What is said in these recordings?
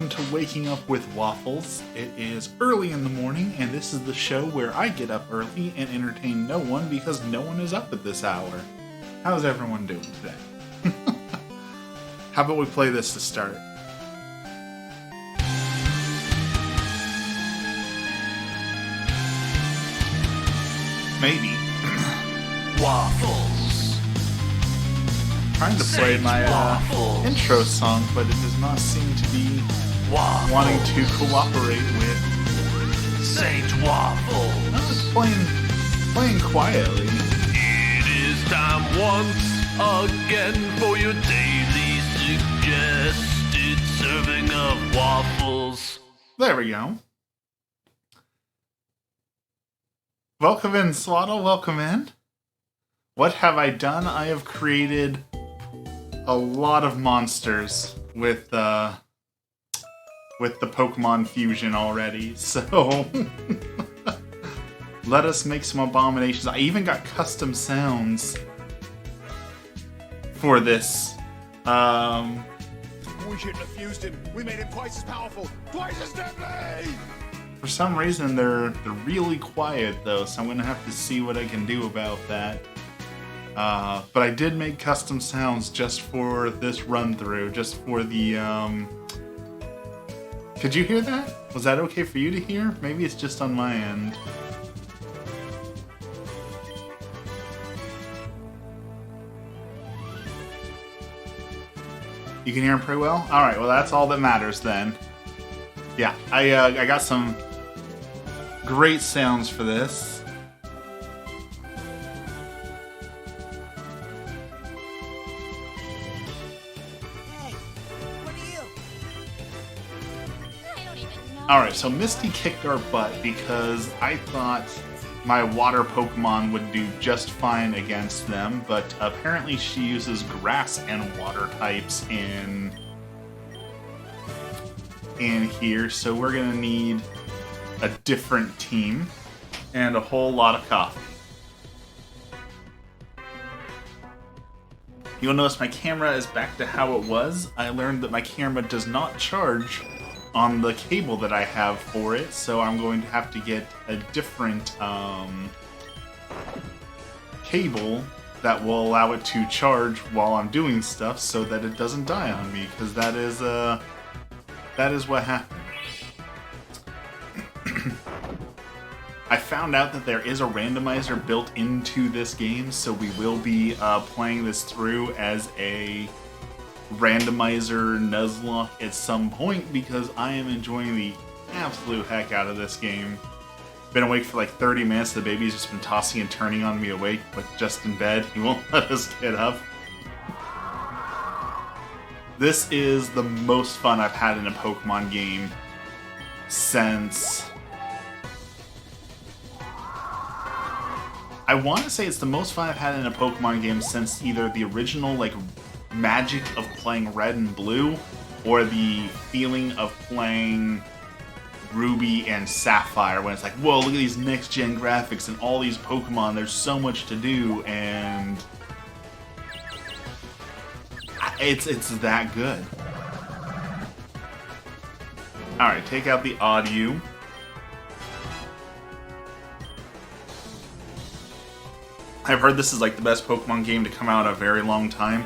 To Waking Up with Waffles. It is early in the morning, and this is the show where I get up early and entertain no one because no one is up at this hour. How's everyone doing today? How about we play this to start? Maybe. Waffles. Trying to play my intro song, but it does not seem to be wanting to cooperate with Saint Waffles. I'm just playing quietly. It is time once again for your daily suggested serving of waffles. There we go. Welcome in, Swaddle. Welcome in. What have I done? I have created a lot of monsters with the Pokemon Fusion already, so let us make some abominations. I even got custom sounds for this. We shouldn't have fused him. We made him twice as powerful, twice as deadly! For some reason, they're really quiet though, so I'm gonna have to see what I can do about that. But I did make custom sounds just for this run through, just for the Could you hear that? Was that okay for you to hear? Maybe it's just on my end. You can hear him pretty well? Alright, well that's all that matters then. Yeah, I got some great sounds for this. Alright, so Misty kicked our butt because I thought my water Pokemon would do just fine against them, but apparently she uses grass and water types in here, so we're gonna need a different team and a whole lot of coffee. You'll notice my camera is back to how it was. I learned that my camera does not charge on the cable that I have for it, so I'm going to have to get a different cable that will allow it to charge while I'm doing stuff so that it doesn't die on me, because that is what happened. I found out that there is a randomizer built into this game, so we will be playing this through as a randomizer Nuzlocke at some point because I am enjoying the absolute heck out of this game. Been awake for like 30 minutes, the baby's just been tossing and turning on me awake, but just in bed. He won't let us get up. This is the most fun I've had in a Pokemon game since... I want to say it's the most fun I've had in a Pokemon game since either the original, like, magic of playing Red and Blue, or the feeling of playing Ruby and Sapphire, when it's like, whoa, look at these next-gen graphics and all these Pokemon, there's so much to do, and it's that good. Alright, take out the audio. I've heard this is like the best Pokemon game to come out in a very long time.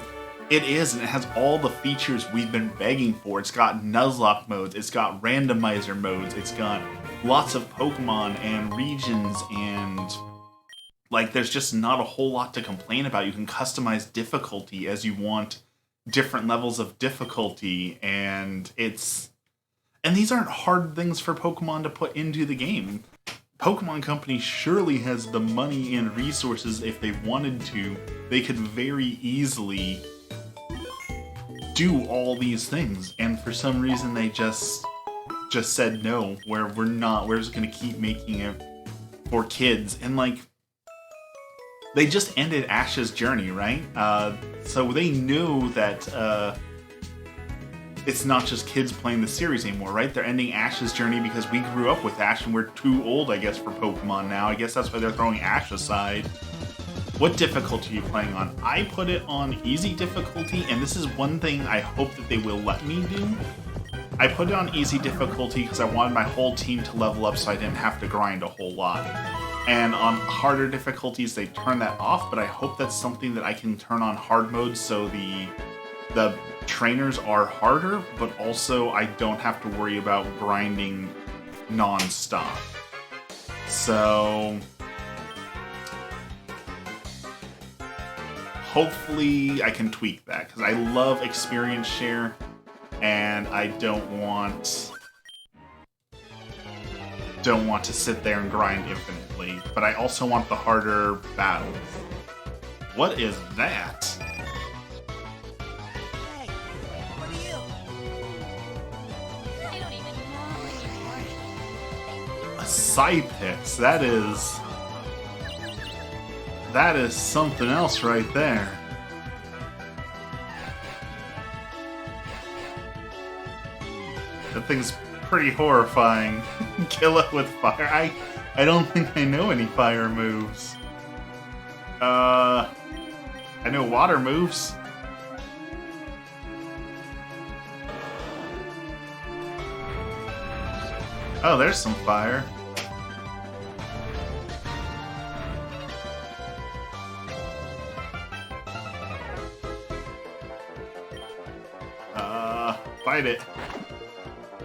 It is, and it has all the features we've been begging for. It's got Nuzlocke modes, it's got randomizer modes, it's got lots of Pokemon and regions, and like there's just not a whole lot to complain about. You can customize difficulty as you want, different levels of difficulty, and these aren't hard things for Pokemon to put into the game. Pokemon Company surely has the money and resources. If they wanted to, they could very easily do all these things, and for some reason they just said no, where we're just gonna keep making it for kids. And like, they just ended Ash's journey, right? So they knew that it's not just kids playing the series anymore, right? They're ending Ash's journey because we grew up with Ash and we're too old, I guess, for Pokemon now. I guess that's why they're throwing Ash aside. What difficulty are you playing on? I put it on easy difficulty, and this is one thing I hope that they will let me do. I put it on easy difficulty because I wanted my whole team to level up so I didn't have to grind a whole lot. And on harder difficulties, they turn that off, but I hope that's something that I can turn on hard mode so the trainers are harder, but also I don't have to worry about grinding non-stop. So hopefully I can tweak that, because I love experience share, and I don't want to sit there and grind infinitely, but I also want the harder battles. What is that? Hey, what are you? I don't even know anymore. A Cypix. That is something else right there. That thing's pretty horrifying. Kill it with fire. I don't think I know any fire moves. I know water moves. Oh, there's some fire. Fight it.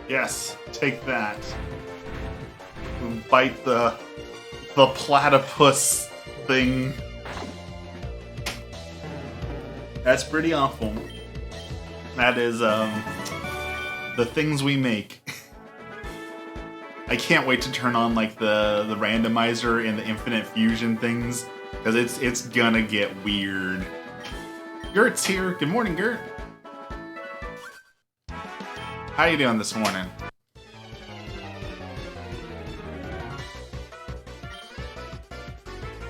Yes, take that. Bite the platypus thing. That's pretty awful. That is the things we make. I can't wait to turn on like the randomizer and the infinite fusion things, because it's gonna get weird. Gert's here. Good morning, Gert. How you doing this morning?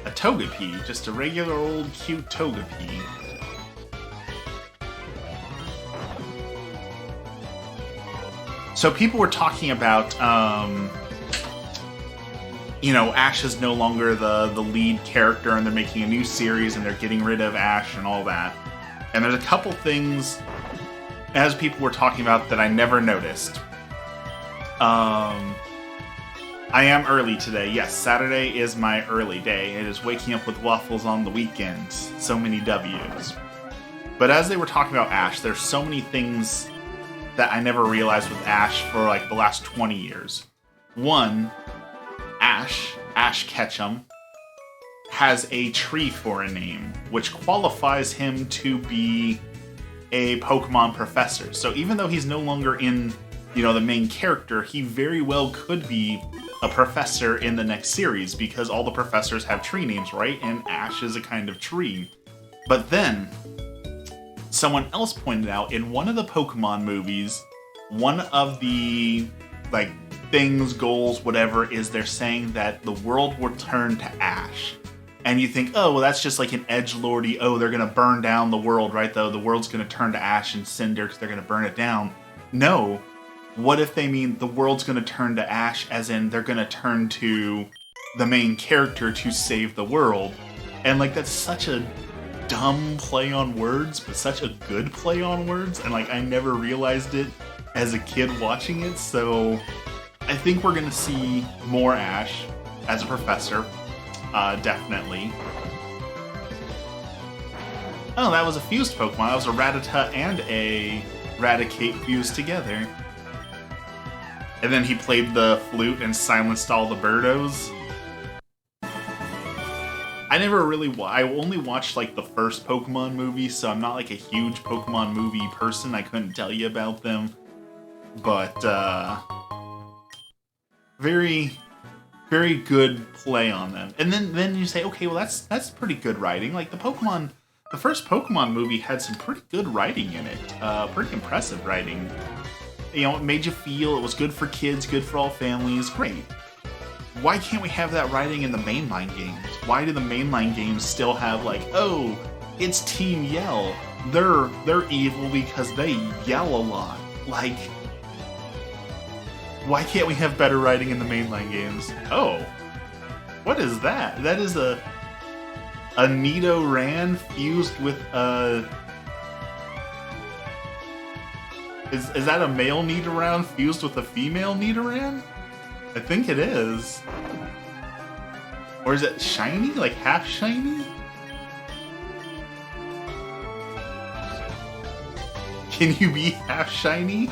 A Togepi, just a regular old cute Togepi. So people were talking about, you know, Ash is no longer the lead character, and they're making a new series, and they're getting rid of Ash and all that. And there's a couple things, as people were talking about, that I never noticed. I am early today. Yes, Saturday is my early day. It is waking up with waffles on the weekends. So many W's. But as they were talking about Ash, there's so many things that I never realized with Ash for like the last 20 years. One, Ash Ketchum, has a tree for a name, which qualifies him to be a Pokemon professor. So even though he's no longer in, you know, the main character, he very well could be a professor in the next series, because all the professors have tree names, right? And Ash is a kind of tree. But then someone else pointed out in one of the Pokemon movies, one of the like things, goals, whatever, is they're saying that the world will turn to ash. And you think, oh, well, that's just like an edgelordy, oh, they're going to burn down the world, right? Though the world's going to turn to ash and cinder because they're going to burn it down. No. What if they mean the world's going to turn to ash, as in they're going to turn to the main character to save the world? And like, that's such a dumb play on words, but such a good play on words. And like, I never realized it as a kid watching it. So I think we're going to see more Ash as a professor. Definitely. Oh, that was a fused Pokemon. That was a Rattata and a Raticate fused together. And then he played the flute and silenced all the birdos. I only watched like the first Pokemon movie, so I'm not like a huge Pokemon movie person. I couldn't tell you about them. But, very, very good play on them. And then you say, okay, well that's pretty good writing. Like the first Pokemon movie had some pretty good writing in it. Pretty impressive writing. You know, it made you feel it was good for kids, good for all families. Great. Why can't we have that writing in the mainline games? Why do the mainline games still have like, oh, it's Team Yell. They're evil because they yell a lot. Like, why can't we have better writing in the mainline games? Oh, what is that? That is a Nidoran fused with a Is that a male Nidoran fused with a female Nidoran? I think it is. Or is it shiny? Like half shiny? Can you be half shiny?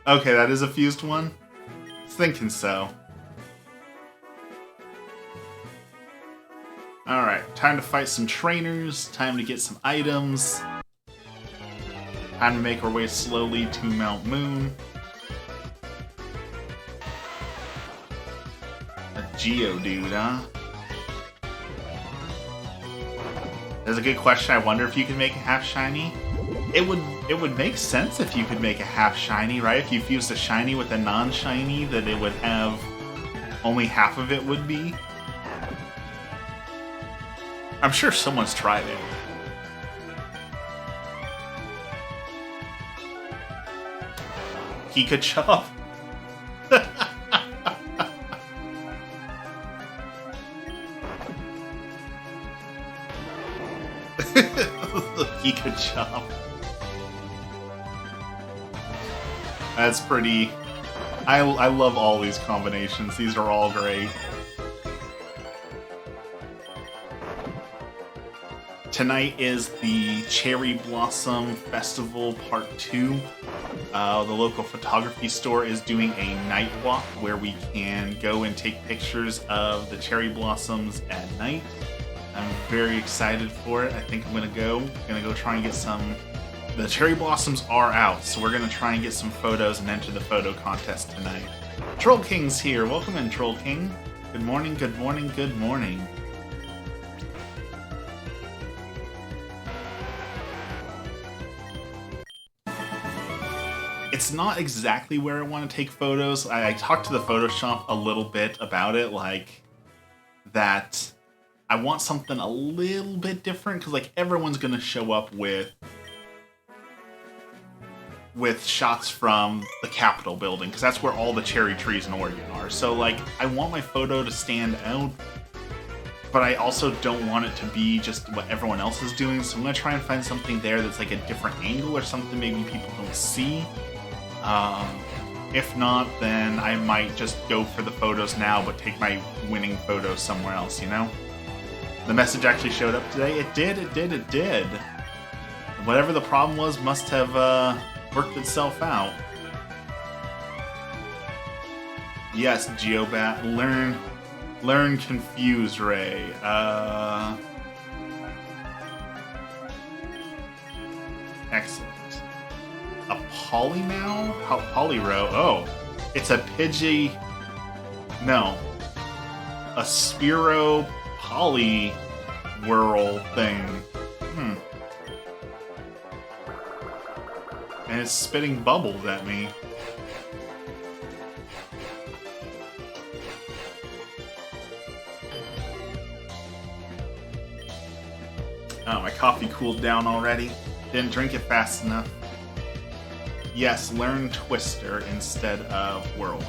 Okay, that is a fused one? Thinking so. Alright, time to fight some trainers, time to get some items. Time to make our way slowly to Mount Moon. A Geodude, huh? That's a good question. I wonder if you can make a half shiny. It would make sense if you could make a half shiny, right? If you fused a shiny with a non-shiny, that it would have only half of it would be. I'm sure someone's tried it. Pikachu. Pikachu. That's pretty... I love all these combinations. These are all great. Tonight is the Cherry Blossom Festival Part 2. The local photography store is doing a night walk where we can go and take pictures of the cherry blossoms at night. I'm very excited for it. I think I'm gonna go try and get some. The cherry blossoms are out, so we're gonna try and get some photos and enter the photo contest tonight. Troll King's here. Welcome in, Troll King. Good morning, good morning, good morning. It's not exactly where I want to take photos. I talked to the Photoshop a little bit about it, like that I want something a little bit different because like everyone's gonna show up with shots from the Capitol building because that's where all the cherry trees in Oregon are. So like I want my photo to stand out, but I also don't want it to be just what everyone else is doing. So I'm gonna try and find something there that's like a different angle or something maybe people don't see. If not, then I might just go for the photos now, but take my winning photo somewhere else, you know? The message actually showed up today. It did. Whatever the problem was must have worked itself out. Yes, Geobat, learn Confuse Ray. Excellent. A Polymow? Polyrow? Oh, it's a Pidgey. No, a Spearow Poliwhirl thing. And it's spitting bubbles at me. Oh, my coffee cooled down already. Didn't drink it fast enough. Yes, learn Twister instead of Whirlwind.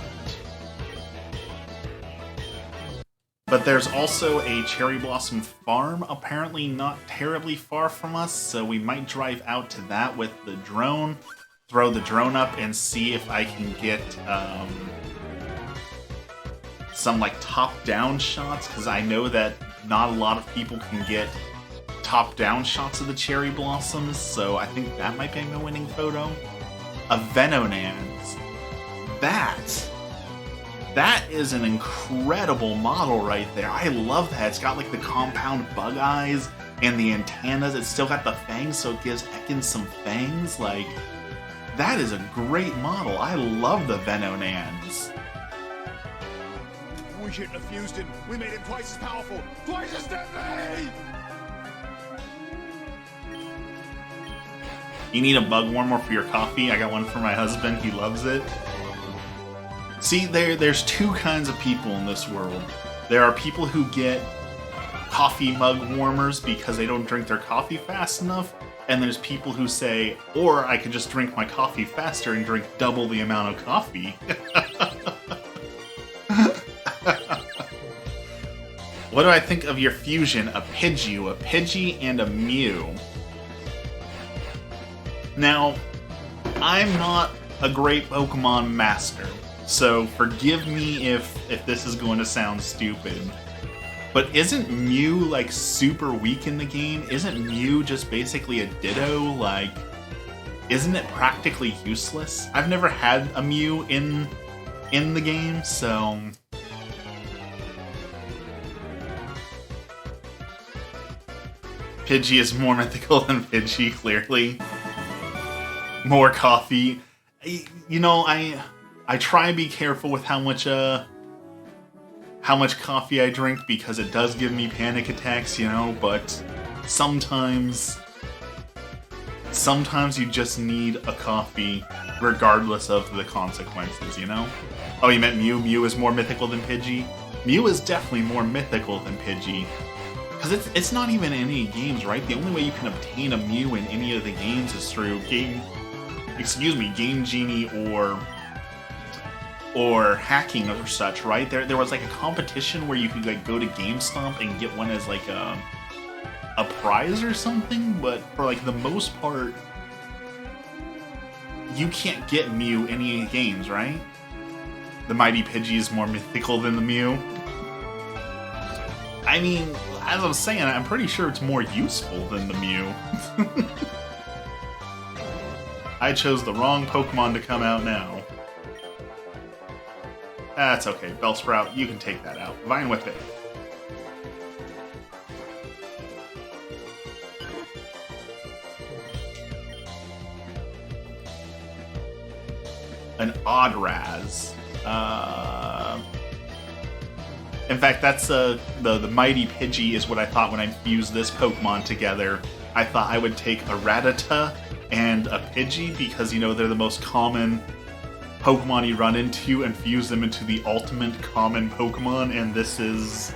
But there's also a Cherry Blossom farm, apparently not terribly far from us, so we might drive out to that with the drone, throw the drone up, and see if I can get some like top-down shots, because I know that not a lot of people can get top-down shots of the cherry blossoms, so I think that might be my winning photo. A Venonans. That is an incredible model right there. I love that. It's got like the compound bug eyes and the antennas. It's still got the fangs, so it gives Ekans some fangs. Like, that is a great model. I love the Venonans. We shouldn't have fused him. We made him twice as powerful. Twice as deadly! You need a bug warmer for your coffee? I got one for my husband. He loves it. See, there's two kinds of people in this world. There are people who get coffee mug warmers because they don't drink their coffee fast enough, and there's people who say, or I could just drink my coffee faster and drink double the amount of coffee. What do I think of your fusion? A Pidgey, a Pidgey, and a Mew. Now, I'm not a great Pokemon master, so forgive me if this is going to sound stupid. But isn't Mew, like, super weak in the game? Isn't Mew just basically a Ditto? Like, isn't it practically useless? I've never had a Mew in the game, so... Pidgey is more mythical than Pidgey, clearly. More coffee. You know, I try and be careful with how much coffee I drink because it does give me panic attacks, you know, but sometimes you just need a coffee regardless of the consequences, you know? Oh, you meant Mew? Mew is more mythical than Pidgey? Mew is definitely more mythical than Pidgey. Because it's not even in any games, right? The only way you can obtain a Mew in any of the games is through Game Genie or hacking or such, right? There was like a competition where you could like go to GameStop and get one as like a prize or something, but for like the most part, you can't get Mew in any games, right? The Mighty Pidgey is more mythical than the Mew. I mean, as I'm saying, I'm pretty sure it's more useful than the Mew. I chose the wrong Pokemon to come out now. That's okay, Bellsprout, you can take that out. Vine Whip it. An Oddraz. In fact, that's the Mighty Pidgey is what I thought when I fused this Pokemon together. I thought I would take a Rattata and a Pidgey because, you know, they're the most common Pokemon you run into and fuse them into the ultimate common Pokemon, and this is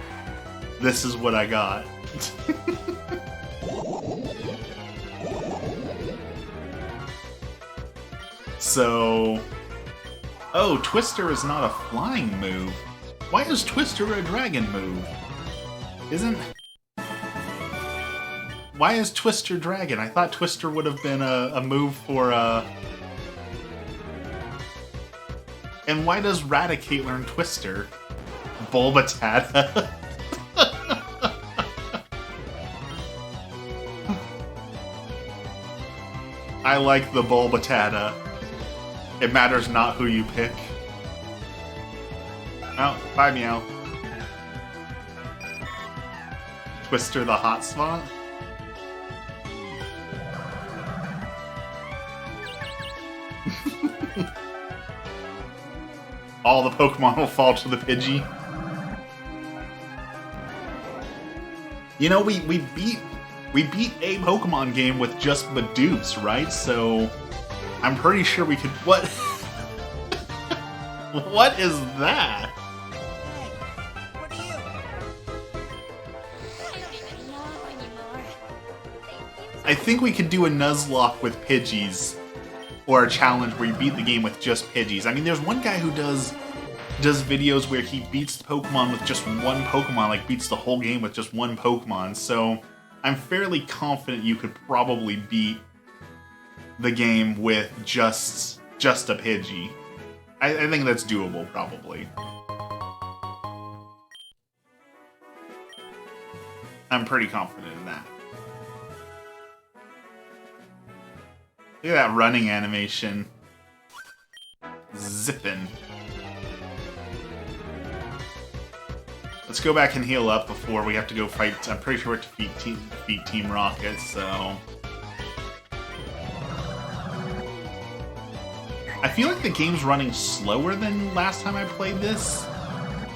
what I got. So... Oh, Twister is not a flying move. Why is Twister a dragon move? Why is Twister dragon? I thought Twister would have been a move for And why does Raticate learn Twister? Bulbatata. I like the Bulbatata. It matters not who you pick. Oh, bye, Meow. Twister the hotspot? All the Pokemon will fall to the Pidgey. You know, we beat a Pokemon game with just Bidoops, right? So I'm pretty sure we could... What? What is that? Hey, what are you? I don't even know anymore. I think we could do a Nuzlocke with Pidgeys. Or a challenge where you beat the game with just Pidgeys. I mean, there's one guy who does videos where he beats the Pokemon with just one Pokemon, like beats the whole game with just one Pokemon. So I'm fairly confident you could probably beat the game with just a Pidgey. I think that's doable, probably. I'm pretty confident in that. Look at that running animation. Zippin'. Let's go back and heal up before we have to go fight. I'm pretty sure we're to defeat Team Rocket, so... I feel like the game's running slower than last time I played this.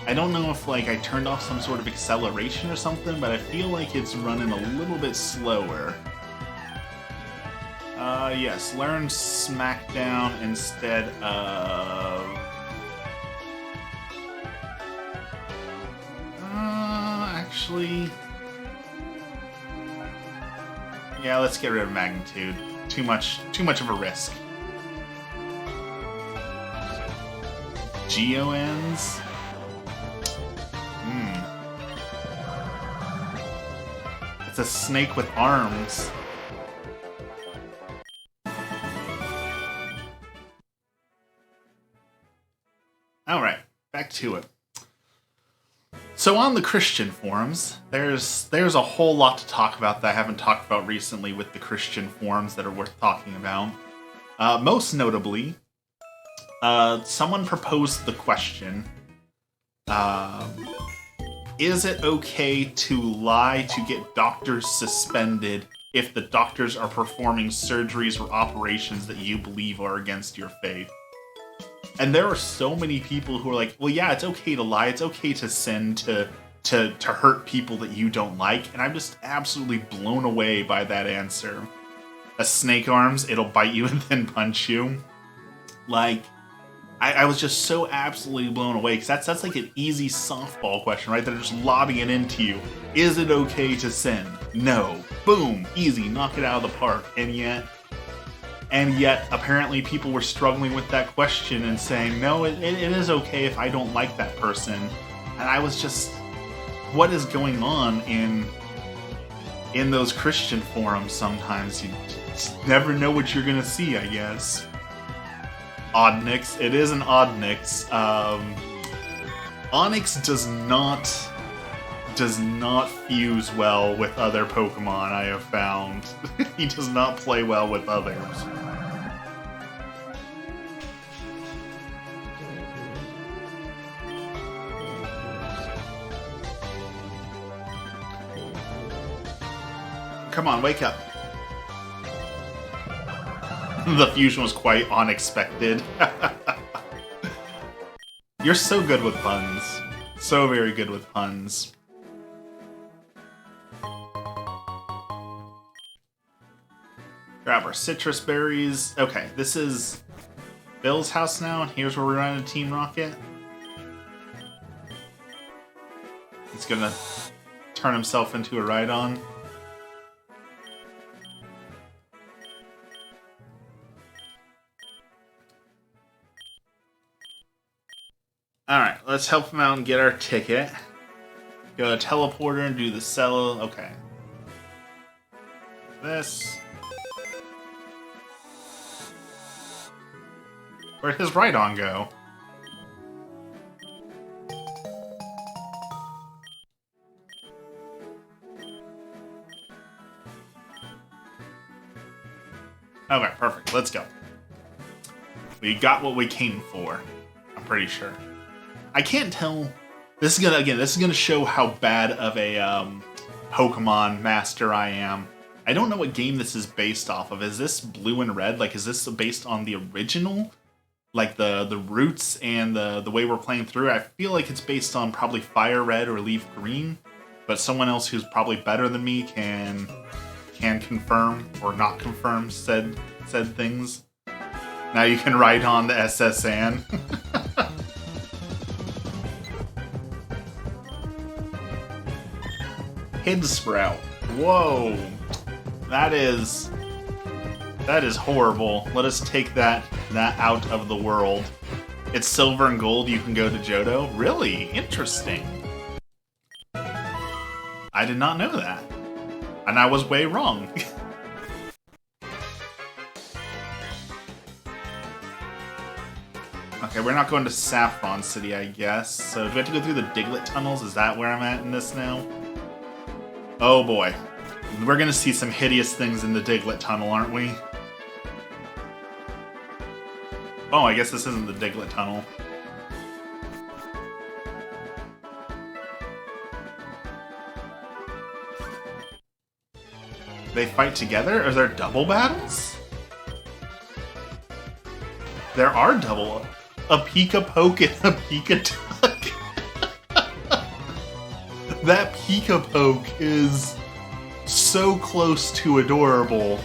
I don't know if like I turned off some sort of acceleration or something, but I feel like it's running a little bit slower. Yes, learn Smackdown instead of... Actually... Yeah, let's get rid of Magnitude. Too much of a risk. GONs? It's a snake with arms. Alright, back to it. So on the Christian forums, there's a whole lot to talk about that I haven't talked about recently with the Christian forums that are worth talking about. Most notably, someone proposed the question, is it okay to lie to get doctors suspended if the doctors are performing surgeries or operations that you believe are against your faith? And there are so many people who are like, well, yeah, it's okay to lie. It's okay to sin to hurt people that you don't like. And I'm just absolutely blown away by that answer. A snake arms, it'll bite you and then punch you. Like, I was just so absolutely blown away because that's like an easy softball question, right? They're just lobbing it into you. Is it okay to sin? No. Boom. Easy. Knock it out of the park. And yet, apparently people were struggling with that question and saying, no, it is okay if I don't like that person. And I was just, what is going on in those Christian forums sometimes? You just never know what you're going to see, I guess. Oddnix. It is an Oddnix. Onyx does not fuse well with other Pokemon, I have found. He does not play well with others. Come on, wake up. The fusion was quite unexpected. You're so good with puns. So very good with puns. Grab our citrus berries. Okay, this is Bill's house now, and here's where we're running Team Rocket. He's gonna turn himself into a Rhydon. Alright, let's help him out and get our ticket. Go to teleporter and do the cello. Okay. This. Where'd his Rhydon go? Okay, perfect. Let's go. We got what we came for. I'm pretty sure. I can't tell. This is gonna show how bad of a Pokemon master I am. I don't know what game this is based off of. Is this Blue and Red? Like, is this based on the original? Like the roots and the way we're playing through? I feel like it's based on probably Fire Red or Leaf Green, but someone else who's probably better than me can confirm or not confirm said things. Now you can ride on the SS Anne. Hidsprout. Whoa. That is horrible. Let us take that out of the world. It's silver and gold, you can go to Johto? Really? Interesting. I did not know that. And I was way wrong. Okay, we're not going to Saffron City, I guess. So do we have to go through the Diglett tunnels? Is that where I'm at in this now? Oh boy. We're gonna see some hideous things in the Diglett tunnel, aren't we? Oh, I guess this isn't the Diglett tunnel. They fight together? Are there double battles? There are double. A Pika-Poke and a Pika-Tuck. That Pika-Poke is so close to adorable.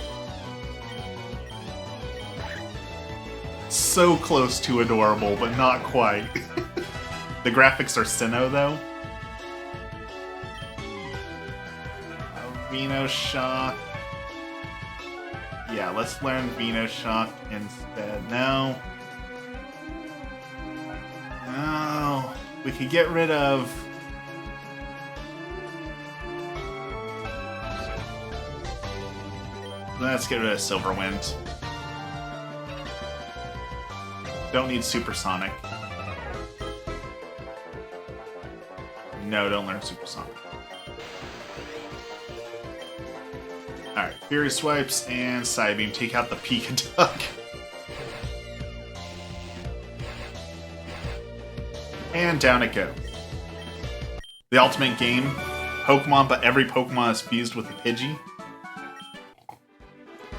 So close to adorable, but not quite. The graphics are Sinnoh, though. Venoshock. Yeah, let's learn Venoshock instead. No. No. We could get rid of... Let's get rid of Silverwind. Don't need Supersonic. No, don't learn Supersonic. Alright, Fury Swipes and Psybeam. Take out the Pikaduck. And down it goes. The ultimate game. Pokemon, but every Pokemon is fused with a Pidgey.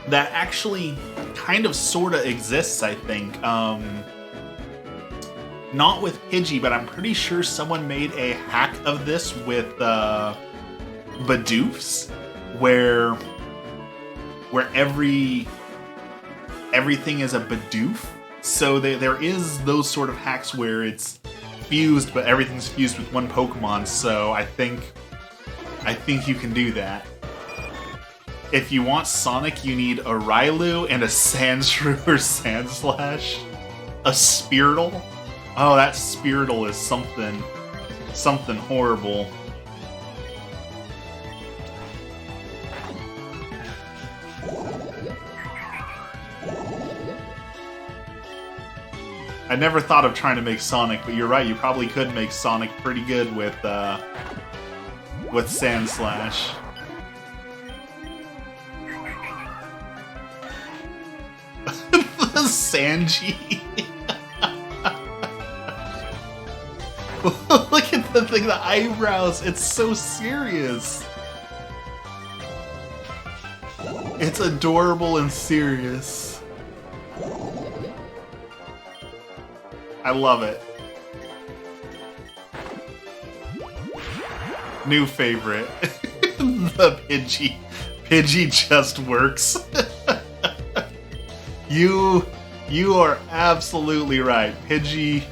That actually kind of sorta exists, I think. Not with Pidgey, but I'm pretty sure someone made a hack of this with Bidoofs, where everything is a Bidoof. So there is those sort of hacks where it's fused, but everything's fused with one Pokemon. So I think you can do that. If you want Sonic, you need a Railu and a Sandshrew or Sandslash. A Spearow. Oh, that Spearow is something horrible. I never thought of trying to make Sonic, but you're right, you probably could make Sonic pretty good with Sandslash. Sanji. Look at the thing, the eyebrows. It's so serious. It's adorable and serious. I love it. New favorite. The Pidgey. Pidgey just works. You are absolutely right. Pidgey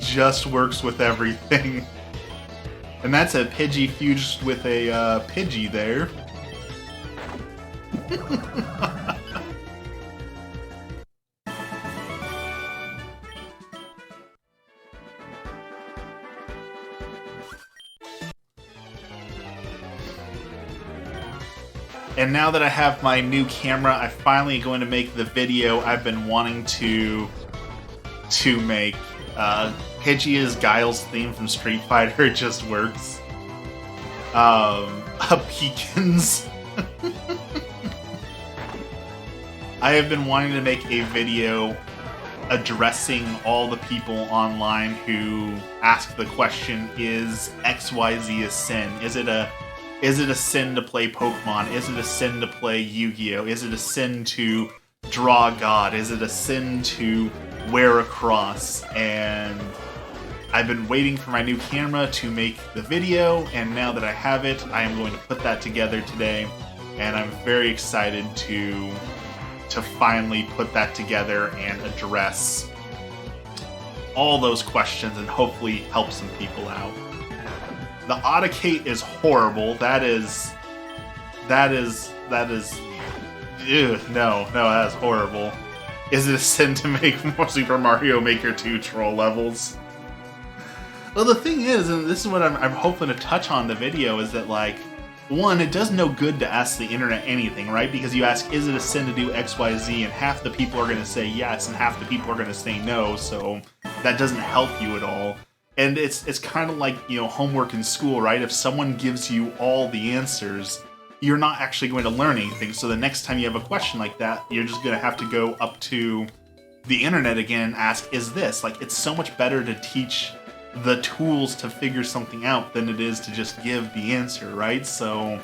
just works with everything. And that's a Pidgey fused with a Pidgey there. And now that I have my new camera, I'm finally going to make the video I've been wanting to make. Pidgey is Guile's theme from Street Fighter. It just works. Peekins. I have been wanting to make a video addressing all the people online who ask the question, is XYZ a sin? Is it a sin to play Pokemon? Is it a sin to play Yu-Gi-Oh? Is it a sin to draw God? Is it a sin to wear a cross? And I've been waiting for my new camera to make the video, and now that I have it, I am going to put that together today, and I'm very excited to finally put that together and address all those questions and hopefully help some people out. The Audicate is horrible. That is. Ew, no, that is horrible. Is it a sin to make more Super Mario Maker 2 troll levels? Well, the thing is, and this is what I'm hoping to touch on in the video, is that, like, one, it does no good to ask the internet anything, right? Because you ask, is it a sin to do XYZ, and half the people are going to say yes, and half the people are going to say no, so that doesn't help you at all. And it's kind of like, you know, homework in school, right? If someone gives you all the answers, you're not actually going to learn anything. So the next time you have a question like that, you're just going to have to go up to the internet again and ask, is this? Like, it's so much better to teach the tools to figure something out than it is to just give the answer, right? So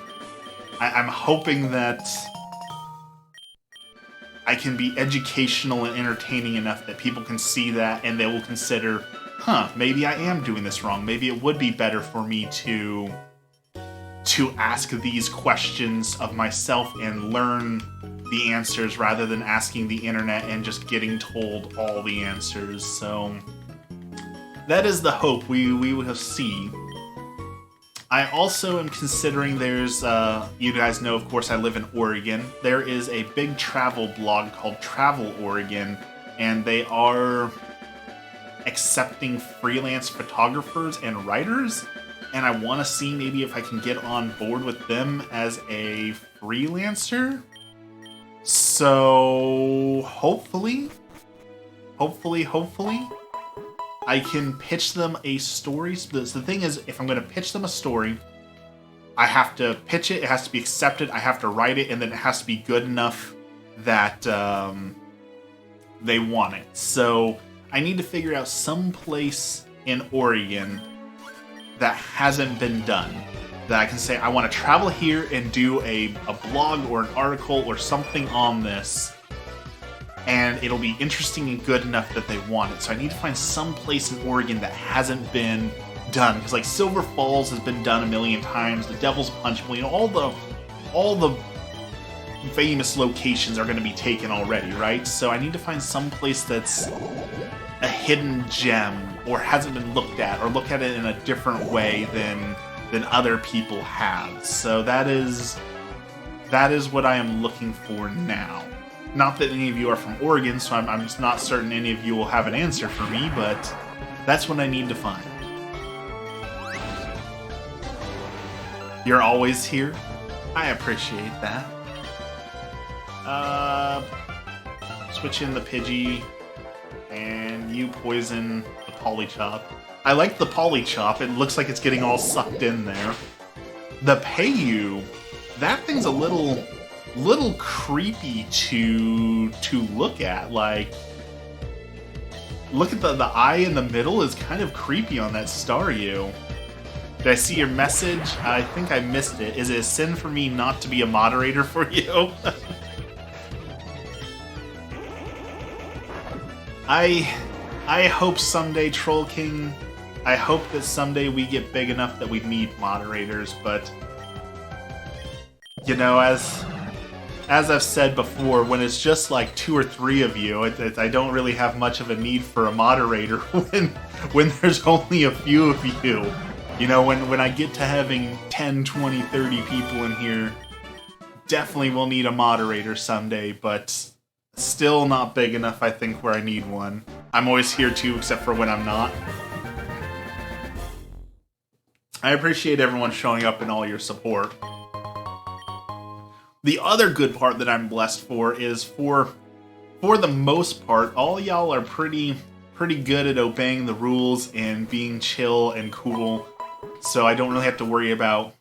I'm hoping that I can be educational and entertaining enough that people can see that and they will consider, maybe I am doing this wrong. Maybe it would be better for me to ask these questions of myself and learn the answers rather than asking the internet and just getting told all the answers. So that is the hope we will see. I also am considering there's, you guys know, of course, I live in Oregon. There is a big travel blog called Travel Oregon, and they are accepting freelance photographers and writers, and I want to see maybe if I can get on board with them as a freelancer. So hopefully, I can pitch them a story. So the thing is, if I'm going to pitch them a story, I have to pitch it. It has to be accepted. I have to write it, and then it has to be good enough that they want it. So I need to figure out some place in Oregon that hasn't been done. That I can say, I want to travel here and do a blog or an article or something on this, and it'll be interesting and good enough that they want it. So I need to find some place in Oregon that hasn't been done, because like Silver Falls has been done a million times, the Devil's Punch, all the famous locations are going to be taken already, right? So I need to find some place that's a hidden gem or hasn't been looked at, or look at it in a different way than other people have. So that is what I am looking for now. Not that any of you are from Oregon, so I'm just not certain any of you will have an answer for me, but that's what I need to find. You're always here? I appreciate that. Switch in the Pidgey, and you poison the Polychop. I like the Polychop. It looks like it's getting all sucked in there. The Payu, that thing's a little creepy to look at. Like, look at the eye in the middle is kind of creepy on that Staryu. Did I see your message? I think I missed it. Is it a sin for me not to be a moderator for you? I hope someday, Troll King, I hope that someday we get big enough that we need moderators, but you know, as I've said before, when it's just like 2 or 3 of you, I don't really have much of a need for a moderator when there's only a few of you. You know, when I get to having 10, 20, 30 people in here, definitely will need a moderator someday, but still not big enough, I think, where I need one. I'm always here too, except for when I'm not. I appreciate everyone showing up and all your support. The other good part that I'm blessed for is for the most part, all y'all are pretty good at obeying the rules and being chill and cool. So I don't really have to worry about,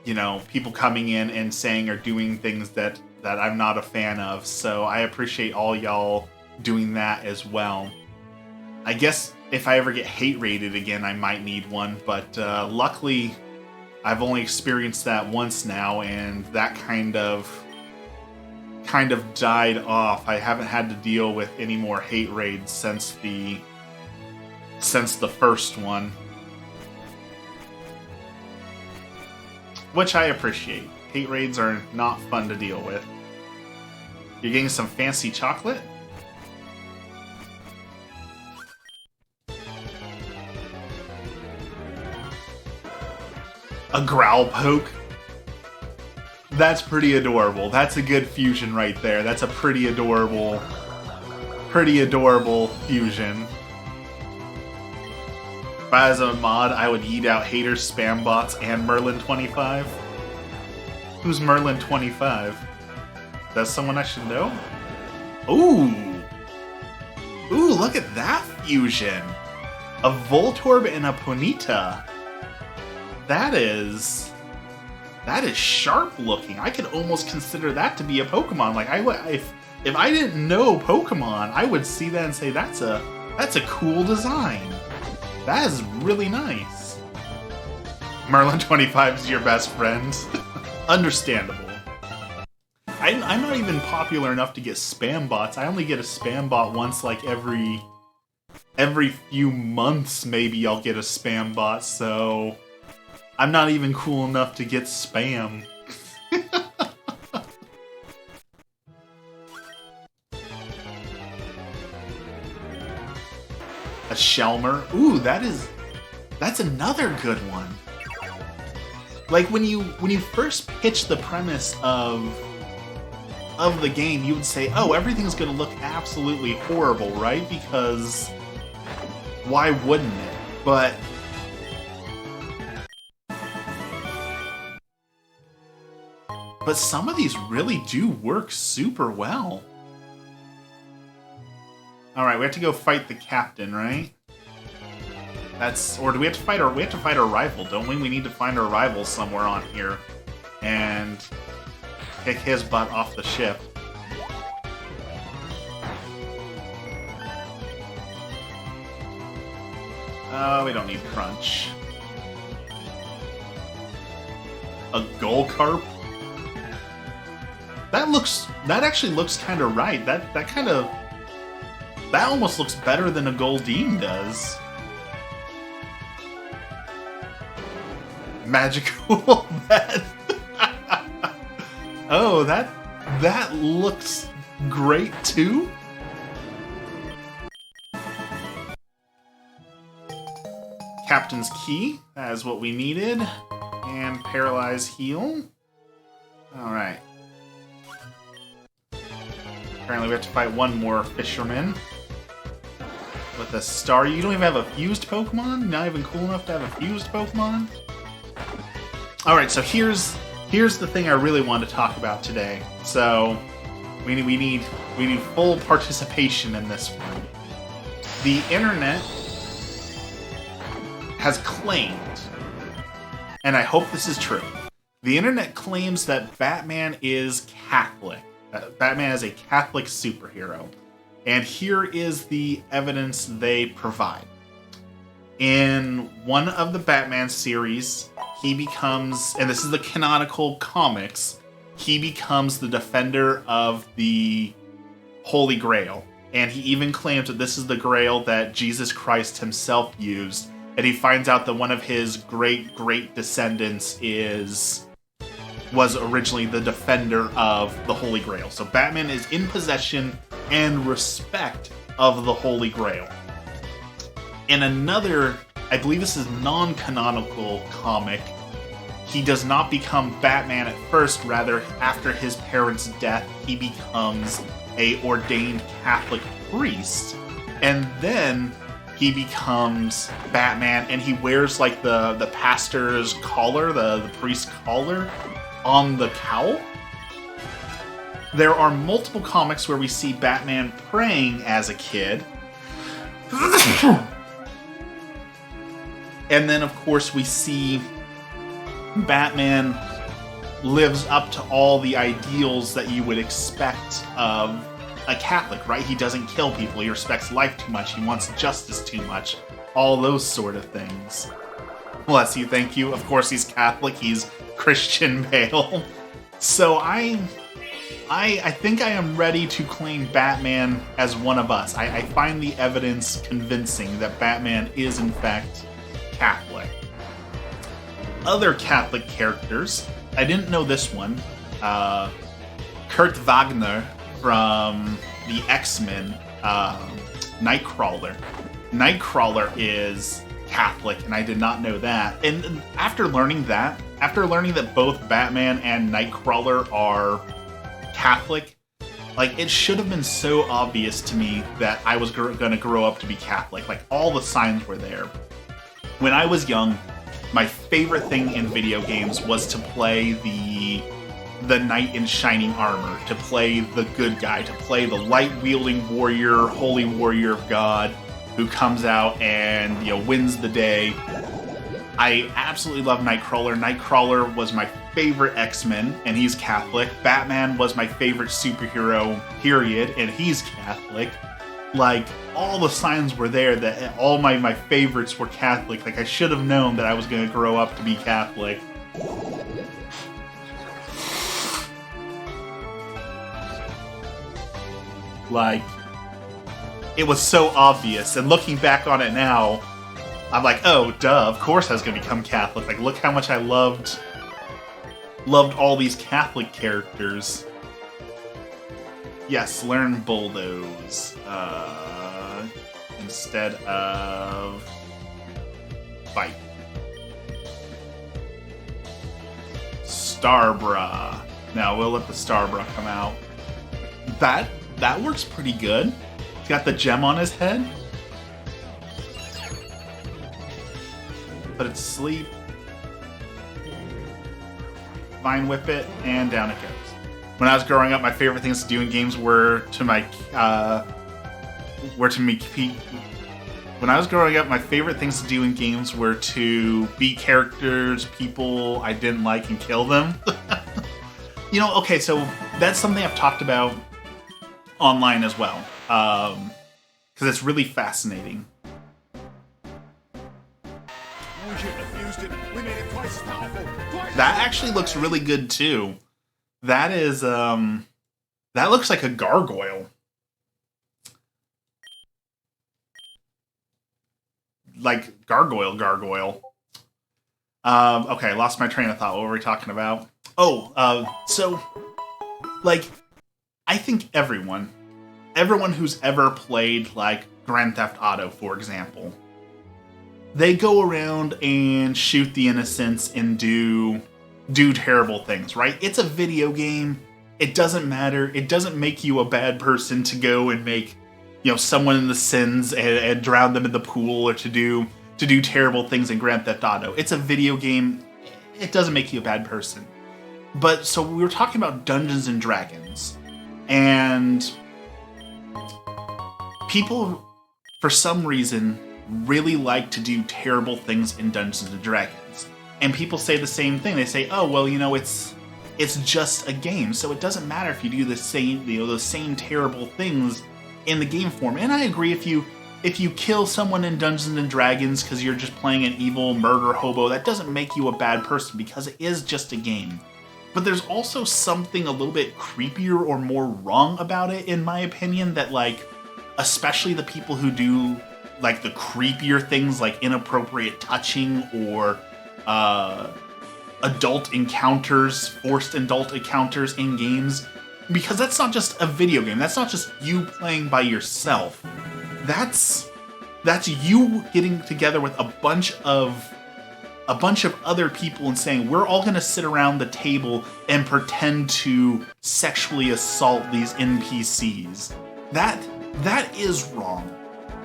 you know, people coming in and saying or doing things that I'm not a fan of. So I appreciate all y'all doing that as well. I guess if I ever get hate rated again, I might need one, but luckily I've only experienced that once now, and that kind of died off. I haven't had to deal with any more hate raids since the first one, which I appreciate. Hate raids are not fun to deal with. You're getting some fancy chocolate? A Growlpoke? That's pretty adorable. That's a good fusion right there. That's a pretty adorable fusion. If I was a mod, I would eat out haters, spam bots, and Merlin25. Who's Merlin25? That's someone I should know? Ooh! Ooh, look at that fusion! A Voltorb and a Ponyta. That is sharp looking. I could almost consider that to be a Pokemon. Like, if I didn't know Pokemon, I would see that and say that's a cool design. That is really nice. Merlin25 is your best friend. Understandable. I'm not even popular enough to get spam bots. I only get a spam bot once, like every few months. Maybe I'll get a spam bot. So I'm not even cool enough to get spam. A Shelmer. Ooh, that's another good one. Like when you first pitch the premise of the game, you would say, "Oh, everything's going to look absolutely horrible, right? Because why wouldn't it?" But But some of these really do work super well. Alright, we have to go fight the captain, right? Or do we have to fight our rival, don't we? We need to find our rival somewhere on here. And kick his butt off the ship. Oh, we don't need Crunch. A Golcarp? That actually looks kind of right. That almost looks better than a Goldeen does. Magical. Oh, that looks great too. Captain's Key, that is what we needed. And Paralyze Heal. Alright. Apparently we have to fight one more Fisherman. With a Star. You don't even have a fused Pokemon? Not even cool enough to have a fused Pokemon? Alright, so here's the thing I really want to talk about today. So we need full participation in this one. The internet has claimed, and I hope this is true, the internet claims that Batman is Catholic. Batman is a Catholic superhero. And here is the evidence they provide. In one of the Batman series, he becomes, and this is the canonical comics, he becomes the defender of the Holy Grail. And he even claims that this is the Grail that Jesus Christ himself used. And he finds out that one of his great descendants was originally the defender of the Holy Grail. So Batman is in possession and respect of the Holy Grail. In another, I believe this is non-canonical comic, he does not become Batman at first, rather after his parents' death, he becomes a ordained Catholic priest. And then he becomes Batman, and he wears like the pastor's collar, the priest's collar, on the cowl. There are multiple comics where we see Batman praying as a kid. And then, of course, we see Batman lives up to all the ideals that you would expect of a Catholic, right? He doesn't kill people, he respects life too much, he wants justice too much, all those sort of things. Bless you, thank you. Of course he's Catholic, he's Christian Bale. So I think I am ready to claim Batman as one of us. I find the evidence convincing that Batman is in fact Catholic. Other Catholic characters, I didn't know this one. Kurt Wagner from the X-Men, Nightcrawler. Nightcrawler is Catholic, and I did not know that. And after learning that both Batman and Nightcrawler are Catholic, like, it should have been so obvious to me that I was gonna grow up to be Catholic. Like, all the signs were there. When I was young, my favorite thing in video games was to play the knight in shining armor, to play the good guy, to play the light-wielding warrior, holy warrior of God, who comes out and, wins the day. I absolutely love Nightcrawler. Nightcrawler was my favorite X-Men, and he's Catholic. Batman was my favorite superhero, period, and he's Catholic. Like, all the signs were there that all my favorites were Catholic. Like, I should have known that I was going to grow up to be Catholic. Like, it was so obvious, and looking back on it now, I'm like, oh, duh, of course I was going to become Catholic. Like, look how much I loved all these Catholic characters. Yes, learn Bulldoze. Instead of Fight. Starbra. Now, we'll let the Starbra come out. That works pretty good. He's got the gem on his head. Put it to sleep. Vine Whip it, and down it goes. When I was growing up, my favorite things to do in games were to my when I was growing up, my favorite things to do in games were to beat characters, people I didn't like, and kill them. You know, okay, so that's something I've talked about online as well, because it's really fascinating. We shouldn't have used it. We made it twice as powerful. Twice That actually looks really good too. That is, that looks like a gargoyle. Like gargoyle. Okay, lost my train of thought. What were we talking about? So, like, I think everyone who's ever played, like, Grand Theft Auto, for example, they go around and shoot the innocents and do terrible things, right? It's a video game. It doesn't matter. It doesn't make you a bad person to go and make, you know, someone in the sins and drown them in the pool, or to do terrible things in Grand Theft Auto. It's a video game. It doesn't make you a bad person. But so we were talking about Dungeons and Dragons, and people, for some reason, really like to do terrible things in Dungeons and Dragons. And people say the same thing. They say, "Oh, well, you know, it's just a game, so it doesn't matter if you do the same terrible things in the game form." And I agree. If you kill someone in Dungeons and Dragons because you're just playing an evil murder hobo, that doesn't make you a bad person, because it is just a game. But there's also something a little bit creepier or more wrong about it, in my opinion, that, like, especially the people who do, like, the creepier things, like inappropriate touching or adult encounters, forced adult encounters in games, because that's not just a video game. That's not just you playing by yourself. That's you getting together with a bunch of other people and saying, we're all going to sit around the table and pretend to sexually assault these NPCs. That is wrong.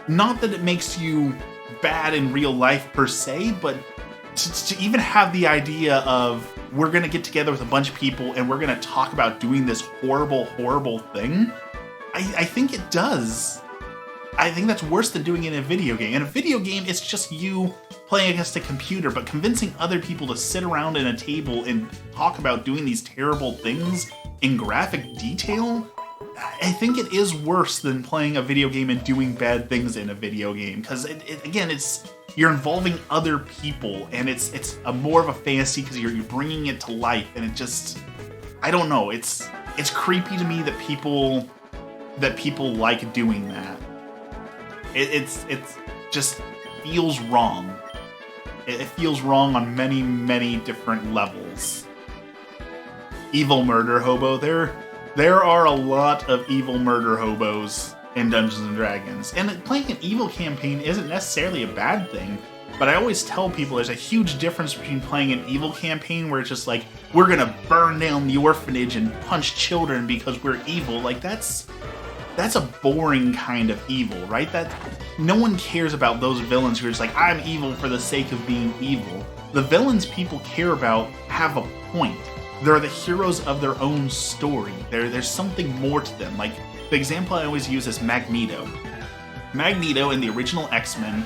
Not that it makes you bad in real life per se, but to even have the idea of, we're going to get together with a bunch of people and we're going to talk about doing this horrible, horrible thing, I think it does. I think that's worse than doing it in a video game. In a video game, it's just you playing against a computer, but convincing other people to sit around in a table and talk about doing these terrible things in graphic detail, I think it is worse than playing a video game and doing bad things in a video game. Because, you're involving other people, and it's a more of a fantasy because you're bringing it to life, and it just, I don't know, it's creepy to me that people like doing that. It's just feels wrong. It feels wrong on many, many different levels. Evil murder hobo. There are a lot of evil murder hobos in Dungeons and Dragons. And playing an evil campaign isn't necessarily a bad thing, but I always tell people there's a huge difference between playing an evil campaign where it's just like, we're gonna burn down the orphanage and punch children because we're evil. Like, that's a boring kind of evil, right? That no one cares about those villains who are just like, I'm evil for the sake of being evil. The villains people care about have a point. They're the heroes of their own story. There's something more to them. Like, the example I always use is Magneto. Magneto in the original X-Men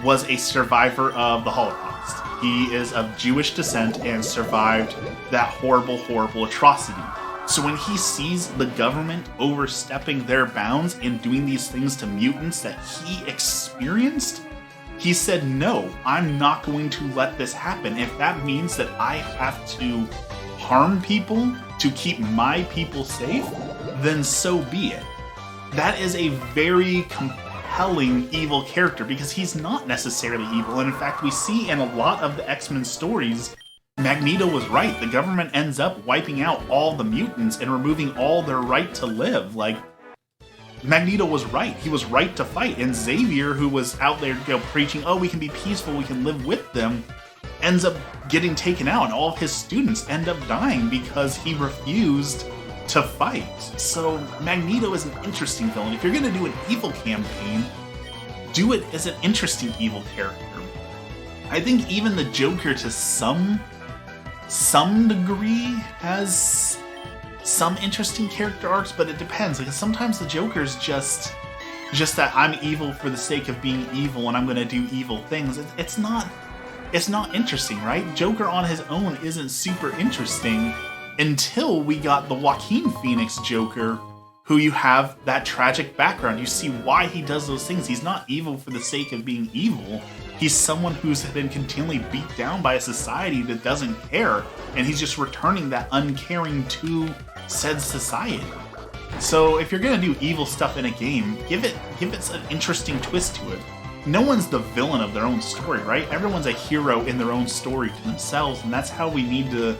was a survivor of the Holocaust. He is of Jewish descent and survived that horrible, horrible atrocity. So when he sees the government overstepping their bounds and doing these things to mutants that he experienced, he said, no, I'm not going to let this happen. If that means that I have to harm people to keep my people safe, then so be it. That is a very compelling evil character because he's not necessarily evil. And in fact, we see in a lot of the X-Men stories, Magneto was right. The government ends up wiping out all the mutants and removing all their right to live. Like, Magneto was right. He was right to fight. And Xavier, who was out there, preaching, oh, we can be peaceful, we can live with them, ends up getting taken out. And all of his students end up dying because he refused to fight. So Magneto is an interesting villain. If you're going to do an evil campaign, do it as an interesting evil character. I think even the Joker, to some some degree has some interesting character arcs, but it depends. Like sometimes the Joker's just that I'm evil for the sake of being evil and I'm gonna do evil things. It's not interesting, right? Joker on his own isn't super interesting until we got the Joaquin Phoenix Joker, who you have that tragic background. You see why he does those things. He's not evil for the sake of being evil. He's someone who's been continually beat down by a society that doesn't care, and he's just returning that uncaring to said society. So if you're gonna do evil stuff in a game, give it an interesting twist to it. No one's the villain of their own story, right? Everyone's a hero in their own story to themselves, and that's how we need to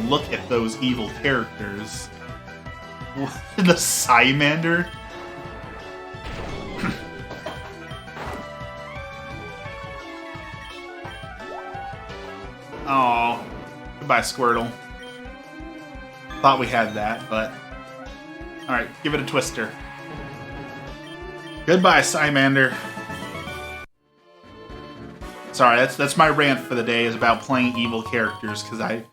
look at those evil characters. The Psymander? Oh, goodbye, Squirtle. Thought we had that, but... Alright, give it a twister. Goodbye, Psymander. Sorry, that's my rant for the day, is about playing evil characters, because I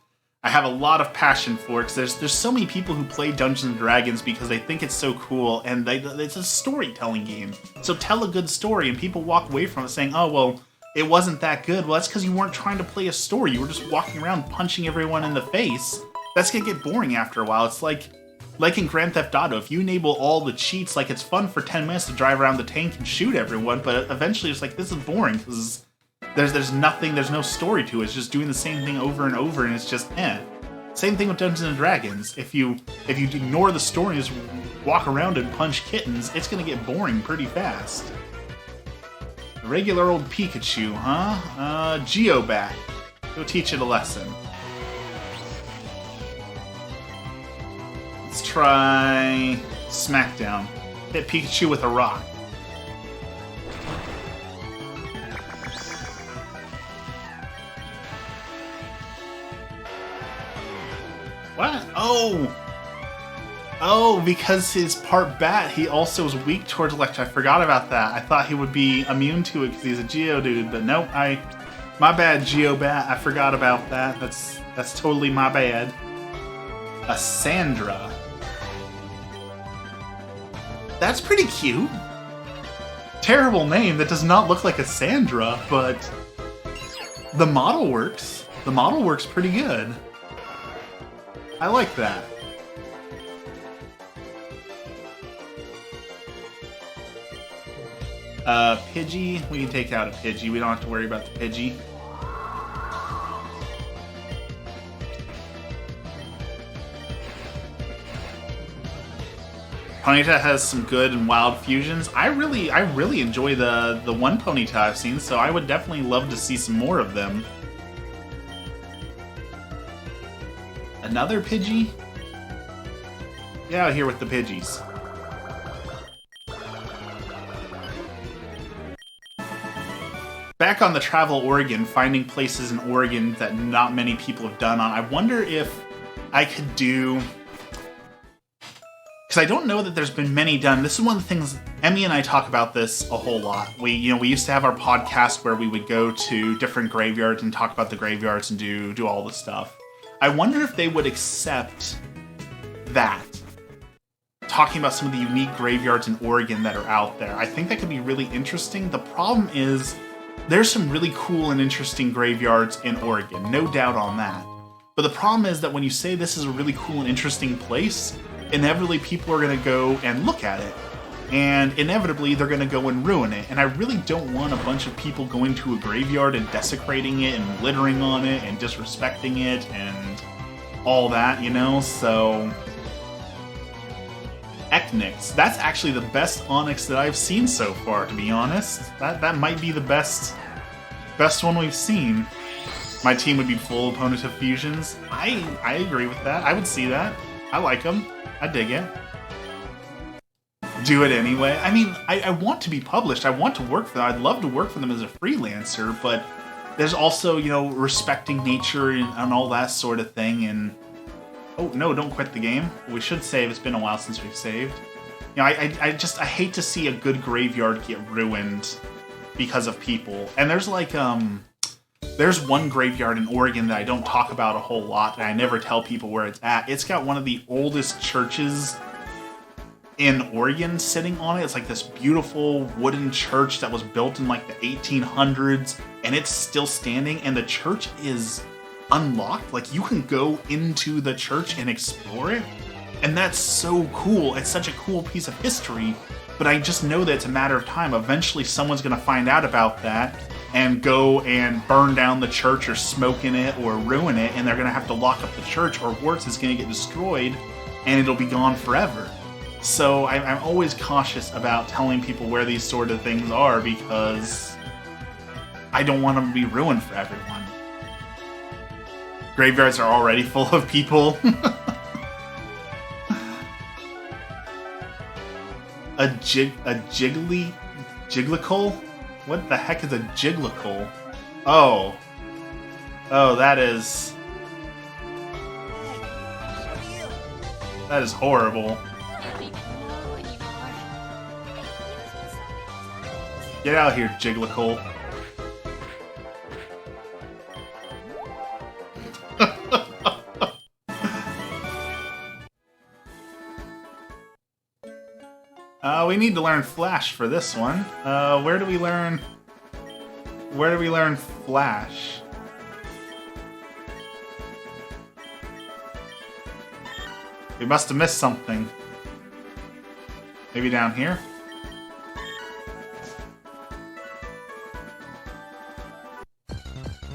have a lot of passion for it, because there's so many people who play Dungeons & Dragons because they think it's so cool, and it's a storytelling game. So tell a good story, and people walk away from it saying, oh, well, it wasn't that good. Well, that's because you weren't trying to play a story. You were just walking around punching everyone in the face. That's gonna get boring after a while. It's like in Grand Theft Auto, if you enable all the cheats, like it's fun for 10 minutes to drive around the tank and shoot everyone, but eventually it's like, this is boring, because there's nothing, there's no story to it. It's just doing the same thing over and over, and it's just Same thing with Dungeons & Dragons. If you ignore the story and just walk around and punch kittens, it's gonna get boring pretty fast. A regular old Pikachu, huh? Geobat. Go teach it a lesson. Let's try Smackdown. Hit Pikachu with a rock. What? Oh, because his part bat, he also is weak towards electric. I forgot about that. I thought he would be immune to it because he's a Geodude, but nope. My bad, Geobat. I forgot about that. That's totally my bad. A Sandra. That's pretty cute. Terrible name. That does not look like a Sandra, but the model works. The model works pretty good. I like that. Pidgey, we can take out a Pidgey. We don't have to worry about the Pidgey. Ponyta has some good and wild fusions. I really enjoy the one Ponyta I've seen, so I would definitely love to see some more of them. Another Pidgey? Get out of here with the Pidgeys. Back on the Travel Oregon, finding places in Oregon that not many people have done on. I wonder if I could do... Because I don't know that there's been many done. This is one of the things, Emmy and I talk about this a whole lot. We used to have our podcast where we would go to different graveyards and talk about the graveyards and do all the stuff. I wonder if they would accept that. Talking about some of the unique graveyards in Oregon that are out there. I think that could be really interesting. The problem is, there's some really cool and interesting graveyards in Oregon, no doubt on that. But the problem is that when you say this is a really cool and interesting place, inevitably people are going to go and look at it. And inevitably they're going to go and ruin it. And I really don't want a bunch of people going to a graveyard and desecrating it and littering on it and disrespecting it and all that, So... Eknix. That's actually the best Onix that I've seen so far, to be honest. That might be the best one we've seen. My team would be full of Ponyta fusions. I agree with that. I would see that. I like them. I dig it. Do it anyway. I mean, I want to be published. I want to work for them. I'd love to work for them as a freelancer, but there's also, respecting nature and all that sort of thing, and... Oh, no, don't quit the game. We should save. It's been a while since we've saved. I hate to see a good graveyard get ruined because of people. And there's There's one graveyard in Oregon that I don't talk about a whole lot, and I never tell people where it's at. It's got one of the oldest churches in Oregon sitting on it. It's like this beautiful wooden church that was built in like the 1800s, and it's still standing, and the church is unlocked. Like, you can go into the church and explore it, and that's so cool. It's such a cool piece of history, but I just know that it's a matter of time. Eventually someone's going to find out about that and go and burn down the church or smoke in it or ruin it, and they're going to have to lock up the church, or worse, it's going to get destroyed and it'll be gone forever. So I'm always cautious about telling people where these sort of things are, because I don't want them to be ruined for everyone. Graveyards are already full of people. a jigglycole? What the heck is a jigglycole? Oh, that is horrible. Get out of here, jigglycole. We need to learn Flash for this one. Where do we learn Flash? We must have missed something. Maybe down here?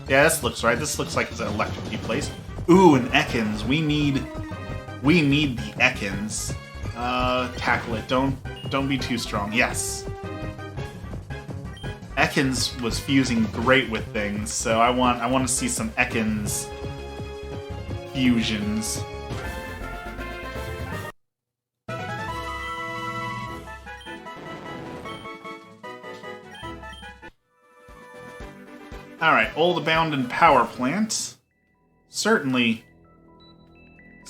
Yeah, this looks right. This looks like it's an electric-y place. Ooh, and Ekans. We need the Ekans. Tackle it. Don't be too strong. Yes. Ekans was fusing great with things, so I want to see some Ekans fusions. Alright, Old Abandoned Power Plant. Certainly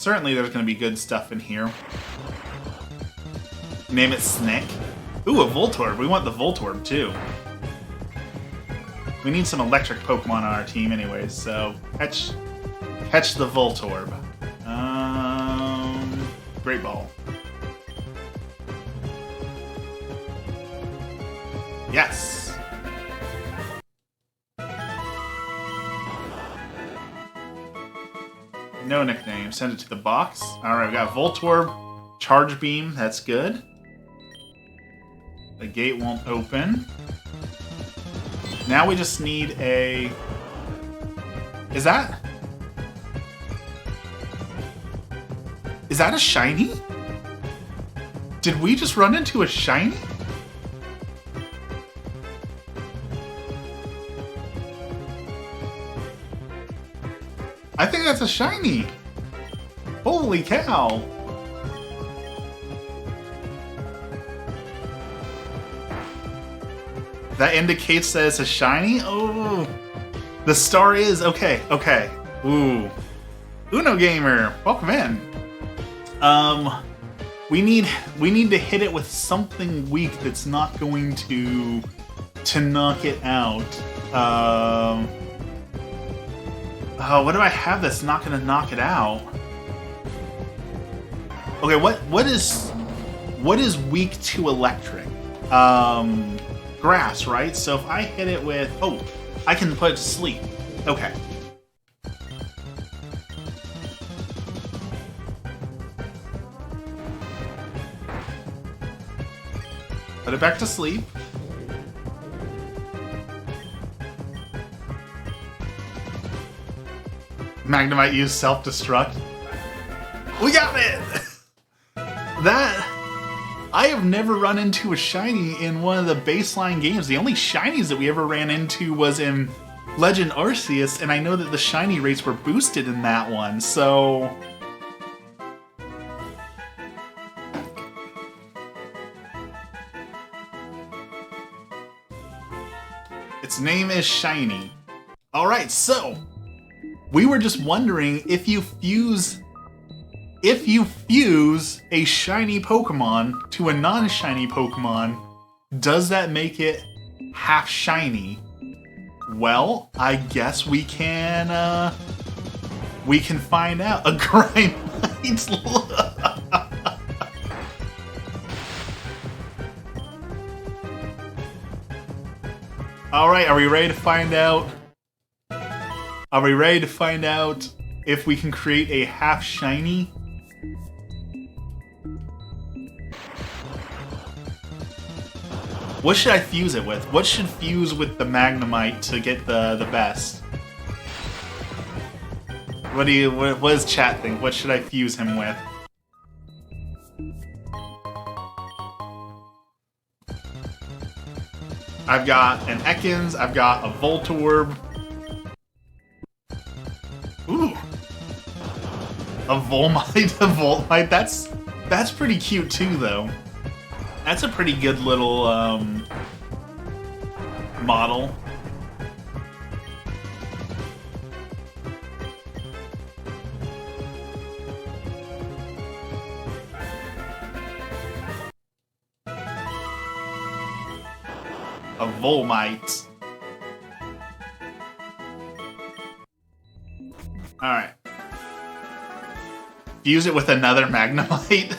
there's going to be good stuff in here. Name it Snake. Ooh, a Voltorb. We want the Voltorb, too. We need some electric Pokemon on our team anyways, so catch the Voltorb. Great Ball. Yes! No nickname. Send it to the box. Alright, we got Voltorb, Charge Beam. That's good. The gate won't open. Now we just need a... Is that a shiny? Did we just run into a shiny? I think that's a shiny. Holy cow. That indicates that it's a shiny? Oh, the star is, okay. Ooh. Uno Gamer, welcome in. We need to hit it with something weak that's not going to knock it out. Oh, what do I have that's not going to knock it out? Okay, what is weak to electric? Grass, right? So if I hit it with... Oh, I can put it to sleep. Okay. Put it back to sleep. Magnemite use self-destruct. We got it! I have never run into a shiny in one of the baseline games. The only shinies that we ever ran into was in Legend Arceus, and I know that the shiny rates were boosted in that one, so... Its name is Shiny. Alright, so... We were just wondering if you fuse a shiny Pokemon to a non-shiny Pokemon, does that make it half shiny? Well, I guess we can find out. A grind lights. Alright, are we ready to find out? Are we ready to find out if we can create a half shiny? What should I fuse it with? What should fuse with the Magnemite to get the best? What does chat think? What should I fuse him with? I've got an Ekans, I've got a Voltorb. Ooh. A Volmite, a Voltmite. That's pretty cute too, though. That's a pretty good little model. A Volmite. Alright. Fuse it with another Magnemite.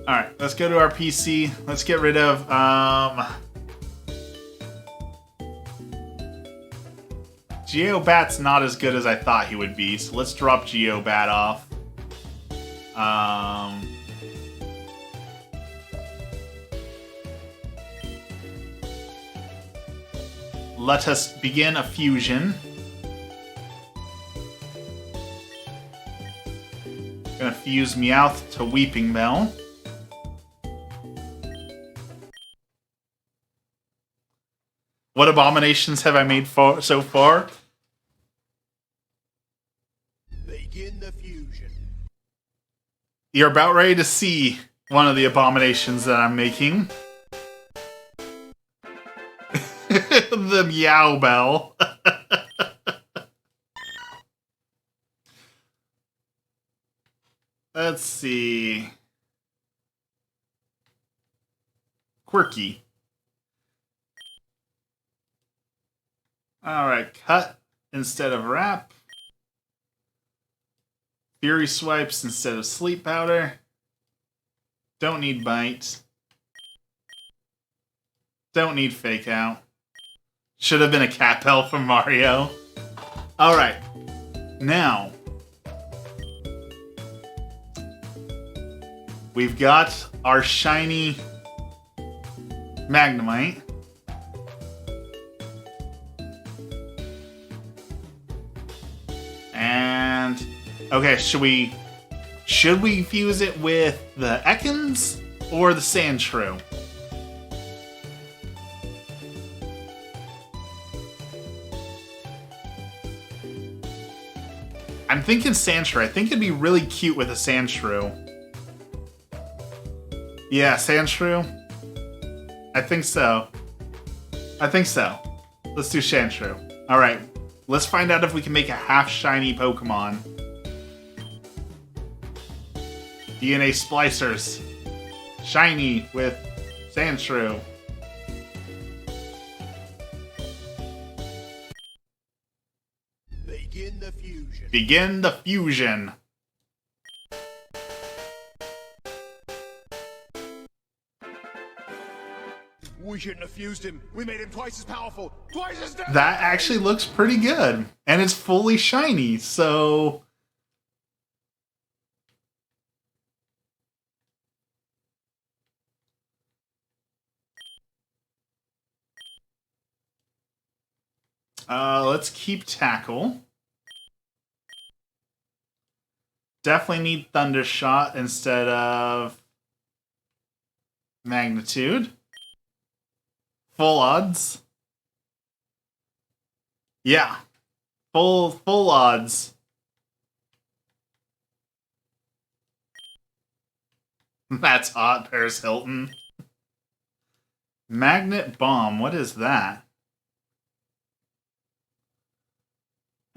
Alright, let's go to our PC. Let's get rid of, Geobat's not as good as I thought he would be, so let's drop Geobat off. Let us begin a fusion. Gonna fuse Meowth to Weeping Bell. What abominations have I made so far? Begin the fusion. You're about ready to see one of the abominations that I'm making. The Meow Bell. Let's see. Quirky. Alright, cut instead of wrap. Fury swipes instead of sleep powder. Don't need bite. Don't need fake out. Should have been a Capel from Mario. Alright. Now. We've got our shiny Magnemite. And okay, should we fuse it with the Ekans or the Sandshrew? I'm thinking Sandshrew. I think it'd be really cute with a Sandshrew. Yeah, Sandshrew. I think so. I think so. Let's do Sandshrew. Alright. Let's find out if we can make a half shiny Pokemon. DNA Splicers. Shiny with Sandshrew. Begin the fusion. Begin the fusion. We shouldn't have fused him. We made him twice as powerful. Twice as deadly. That actually looks pretty good. And it's fully shiny, so... let's keep Tackle. Definitely need Thundershot instead of Magnitude. Full odds. Yeah. Full odds. That's hot, Paris Hilton. Magnet bomb, what is that?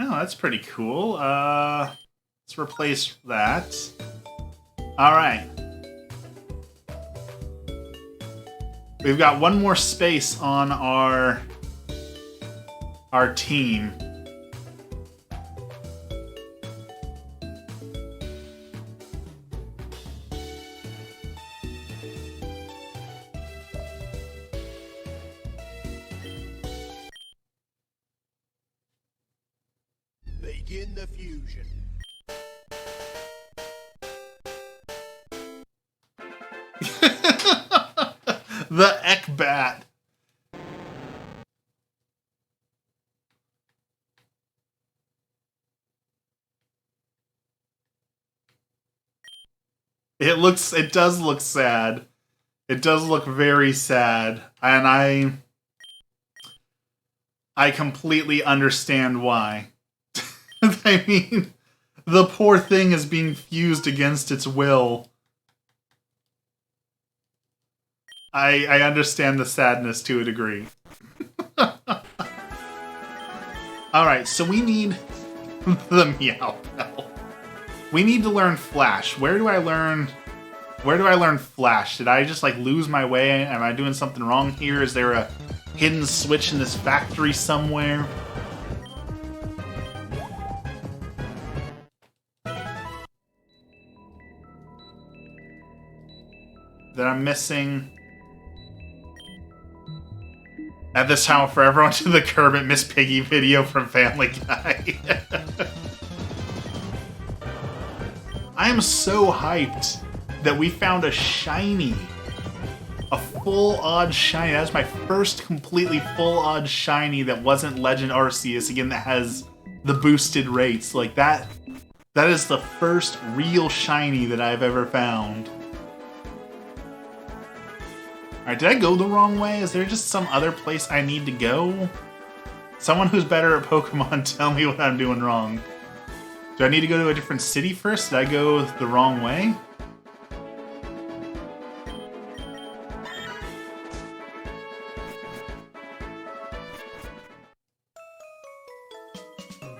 Oh, that's pretty cool. Let's replace that. Alright. We've got one more space on our team. Begin the fusion. The Ekbat. It does look sad. It does look very sad. And I completely understand why. I mean, the poor thing is being fused against its will. I understand the sadness to a degree. Alright, so we need the Meowth. We need to learn Flash. Where do I learn Flash? Did I just like lose my way? Am I doing something wrong here? Is there a hidden switch in this factory somewhere? That I'm missing? At this time, I'll forever onto the Kermit Miss Piggy video from Family Guy. I am so hyped that we found a shiny. A full odd shiny. That was my first completely full odd shiny that wasn't Legend Arceus. Again, that has the boosted rates. Like that is the first real shiny that I've ever found. Alright, did I go the wrong way? Is there just some other place I need to go? Someone who's better at Pokemon, tell me what I'm doing wrong. Do I need to go to a different city first? Did I go the wrong way?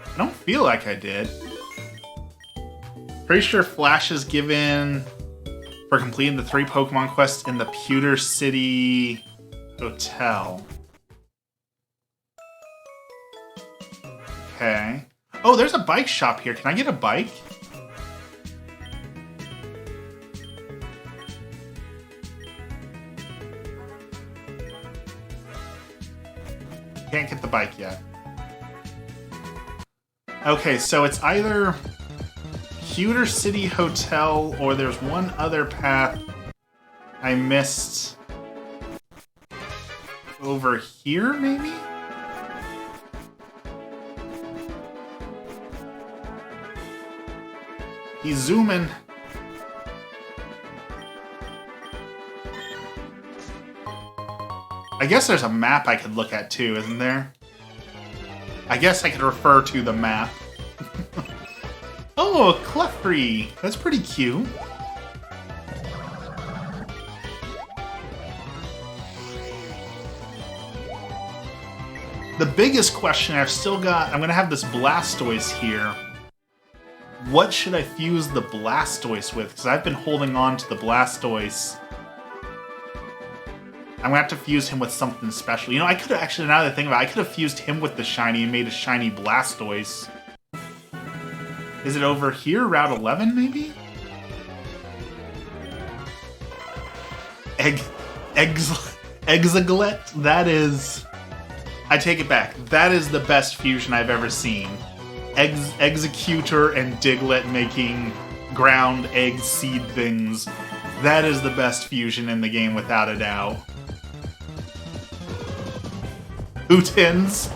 I don't feel like I did. Pretty sure Flash is given for completing the 3 Pokemon quests in the Pewter City Hotel. Okay. Oh, there's a bike shop here. Can I get a bike? Can't get the bike yet. Okay, so it's either Pewter City Hotel, or there's one other path I missed over here, maybe? He's zooming. I guess there's a map I could look at too, isn't there? I guess I could refer to the map. Oh, a Clefairy! That's pretty cute. The biggest question I've still got, I'm gonna have this Blastoise here. What should I fuse the Blastoise with? Because I've been holding on to the Blastoise. I'm gonna have to fuse him with something special. You know, I could have actually, now that I think about it, I could have fused him with the shiny and made a shiny Blastoise. Is it over here? Route 11, maybe? Exaglet? That is... I take it back. That is the best fusion I've ever seen. Executor and Diglett making ground egg seed things. That is the best fusion in the game, without a doubt. Hootins.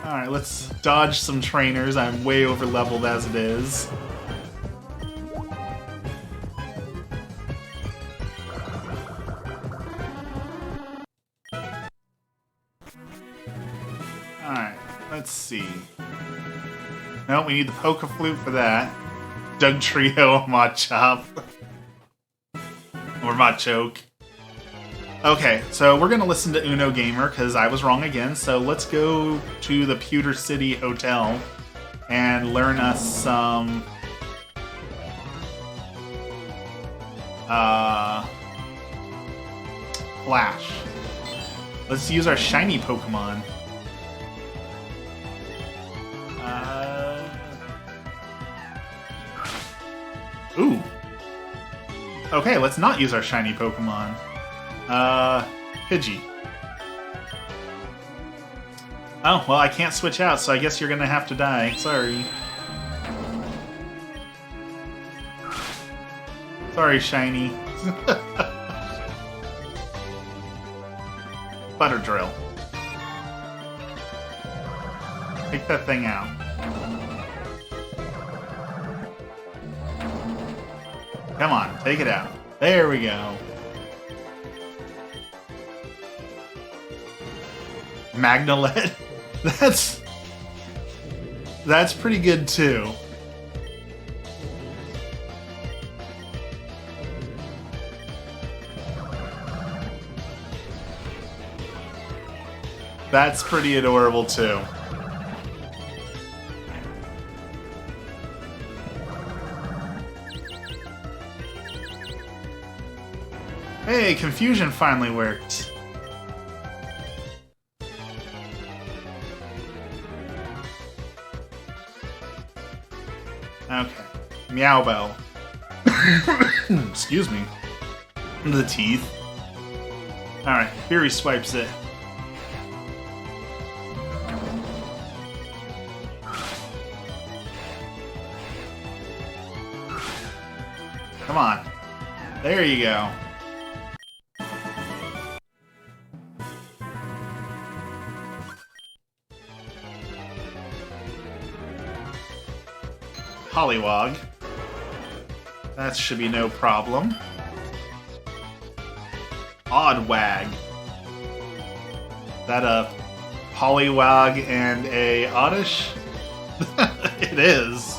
Alright, let's dodge some trainers. I'm way over leveled as it is. Alright, let's see. No, we need the Poke Flute for that. Doug Trio, Machop. Machoke. Okay, so we're gonna listen to Uno Gamer because I was wrong again. So let's go to the Pewter City Hotel and learn us some Flash. Let's use our shiny Pokemon. Ooh. Okay, let's not use our shiny Pokemon. Pidgey. Oh, well, I can't switch out, so I guess you're gonna have to die. Sorry. Sorry, shiny. Butter Drill. Take that thing out. Come on, take it out. There we go. Magnelet. That's pretty good too. That's pretty adorable too. Hey, Confusion finally worked. Okay. Meow Bell. Excuse me. The teeth. Alright, Fury swipes it. Come on. There you go. Poliwag. That should be no problem. Oddwag. That a Poliwag and a Oddish? It is.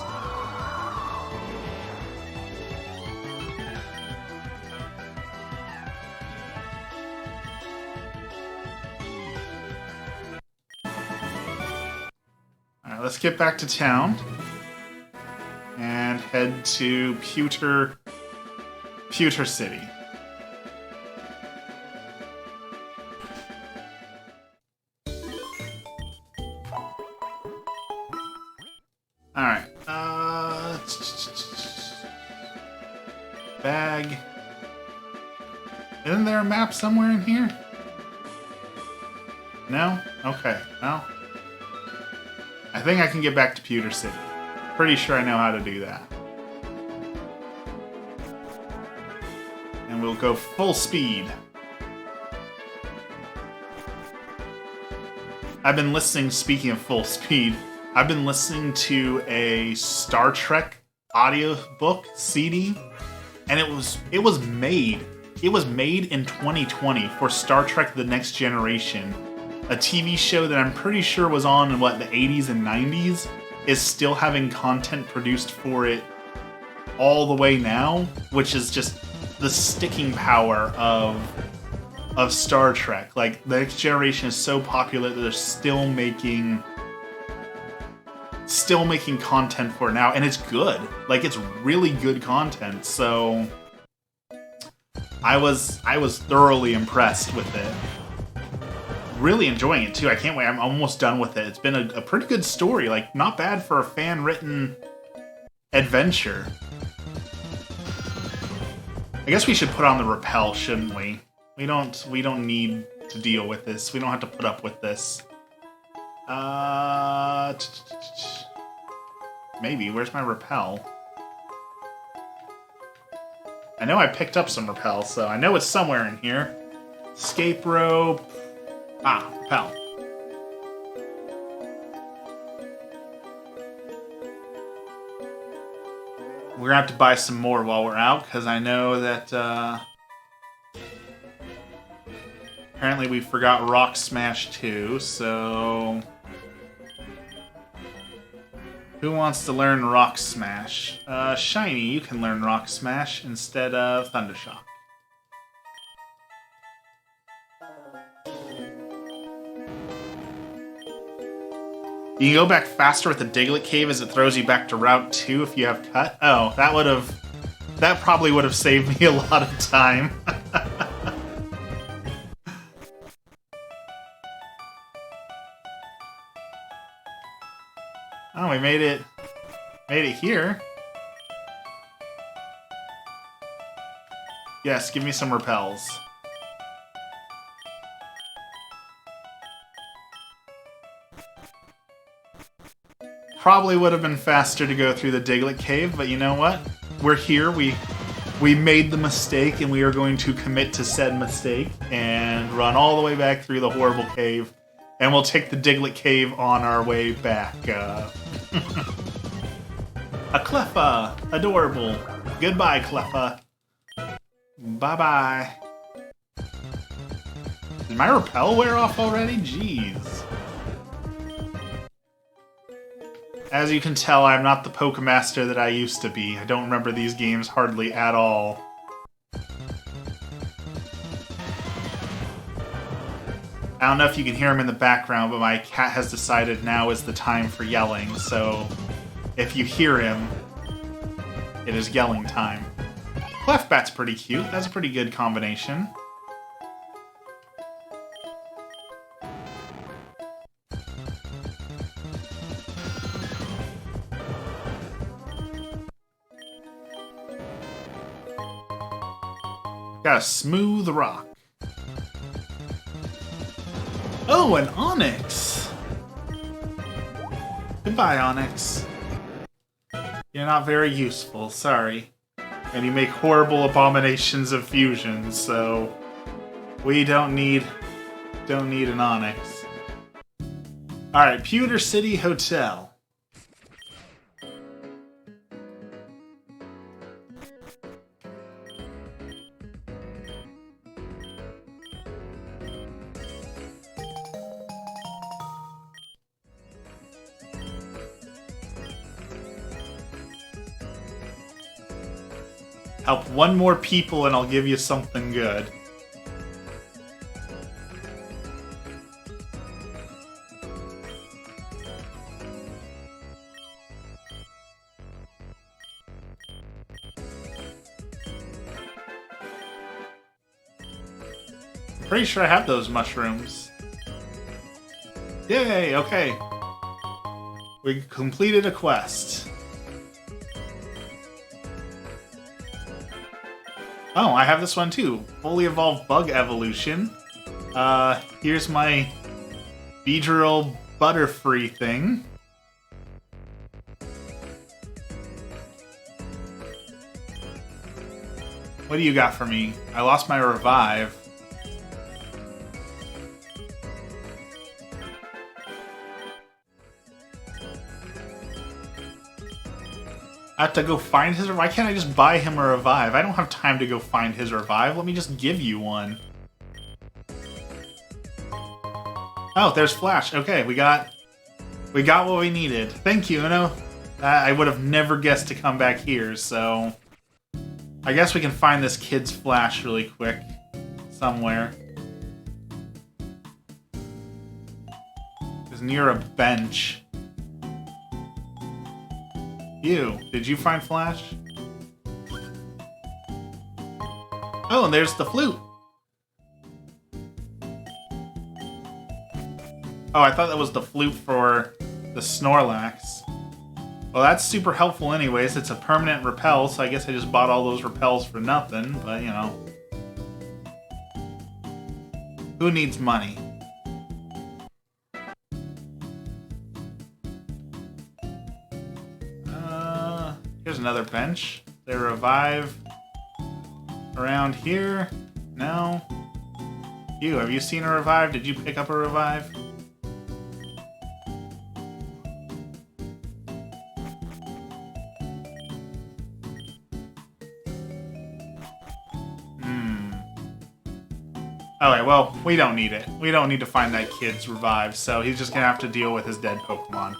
Alright, let's get back to town. And head to Pewter City. Alright, bag. Isn't there a map somewhere in here? No? Okay, well. I think I can get back to Pewter City. Pretty sure I know how to do that. And we'll go full speed. I've been listening, speaking of full speed, I've been listening to a Star Trek audiobook CD, and it was made in 2020 for Star Trek The Next Generation, a TV show that I'm pretty sure was on in the 80s and 90s. Is still having content produced for it all the way now, which is just the sticking power of Star Trek. Like, The Next Generation is so popular that they're still making content for it now, and it's good. Like, it's really good content. So I was thoroughly impressed with it. Really enjoying it too. I can't wait. I'm almost done with it. It's been a pretty good story. Like, not bad for a fan-written adventure. I guess we should put on the rappel, shouldn't we? We don't need to deal with this. We don't have to put up with this. Maybe. Where's my rappel? I know I picked up some rappel, so I know it's somewhere in here. Escape rope. Ah, rappel. We're gonna have to buy some more while we're out, because I know that apparently we forgot Rock Smash 2, so who wants to learn Rock Smash? Shiny, you can learn Rock Smash instead of Thundershock. You can go back faster with the Diglett Cave as it throws you back to Route 2 if you have cut. Oh, that probably would have saved me a lot of time. Oh, we made it here. Yes, give me some repels. Probably would have been faster to go through the Diglett Cave, but you know what? We're here. We made the mistake, and we are going to commit to said mistake and run all the way back through the horrible cave, and we'll take the Diglett Cave on our way back. A Cleffa! Adorable. Goodbye, Cleffa. Bye-bye. Did my repel wear off already? Jeez. As you can tell, I'm not the Pokemaster that I used to be. I don't remember these games hardly at all. I don't know if you can hear him in the background, but my cat has decided now is the time for yelling, so if you hear him, it is yelling time. Clefbat's pretty cute. That's a pretty good combination. Got a smooth rock. Oh, an Onyx! Goodbye, Onyx. You're not very useful, sorry. And you make horrible abominations of fusions, so we don't need an Onyx. Alright, Pewter City Hotel. Help one more people and I'll give you something good. I'm pretty sure I have those mushrooms. Yay, okay. We completed a quest. Oh, I have this one too. Fully evolved bug evolution. Here's my Beedrill Butterfree thing. What do you got for me? I lost my revive. I have to go find his revive? Why can't I just buy him a revive? I don't have time to go find his revive. Let me just give you one. Oh, there's Flash. Okay, we got what we needed. Thank you, Uno. I would have never guessed to come back here, so I guess we can find this kid's Flash really quick somewhere. It's near a bench. You, did you find Flash? Oh, and there's the flute. Oh, I thought that was the flute for the Snorlax. Well, that's super helpful anyways. It's a permanent repel, so I guess I just bought all those repels for nothing, but you know. Who needs money? Here's another bench. They revive around here. No. You, have you seen a revive? Did you pick up a revive? Okay, well, we don't need it. We don't need to find that kid's revive, so he's just gonna have to deal with his dead Pokemon.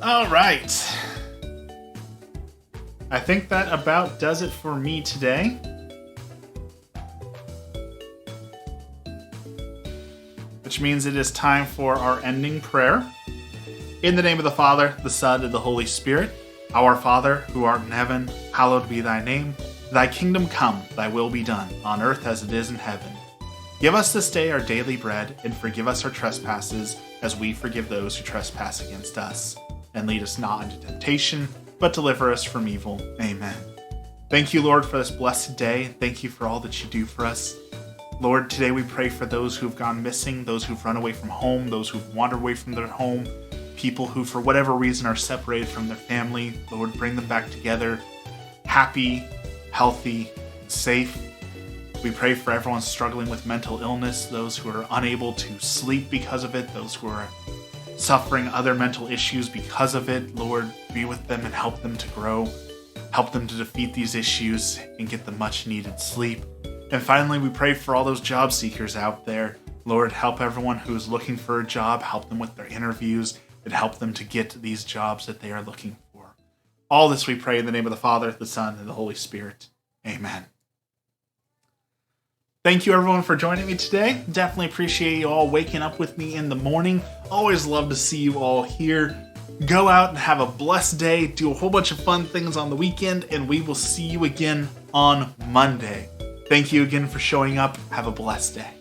Alright. I think that about does it for me today. which means it is time for our ending prayer. In the name of the Father, the Son, and the Holy Spirit. Our Father, who art in heaven, hallowed be thy name. Thy kingdom come, thy will be done, on earth as it is in heaven. Give us this day our daily bread, and forgive us our trespasses, as we forgive those who trespass against us. And lead us not into temptation, but deliver us from evil. Amen. Thank you, Lord, for this blessed day. Thank you for all that you do for us. Lord, today we pray for those who've gone missing, those who've run away from home, those who've wandered away from their home, people who, for whatever reason, are separated from their family. Lord, bring them back together, happy, healthy, safe. We pray for everyone struggling with mental illness, those who are unable to sleep because of it, those who are suffering other mental issues because of it. Lord, be with them and help them to grow, help them to defeat these issues and get the much needed sleep. And finally, we pray for all those job seekers out there. Lord, help everyone who is looking for a job, help them with their interviews, and help them to get these jobs that they are looking for. All this we pray in the name of the Father, the Son, and the Holy Spirit. Amen. Thank you everyone for joining me today. Definitely appreciate you all waking up with me in the morning. Always love to see you all here. Go out and have a blessed day. Do a whole bunch of fun things on the weekend, and we will see you again on Monday. Thank you again for showing up. Have a blessed day.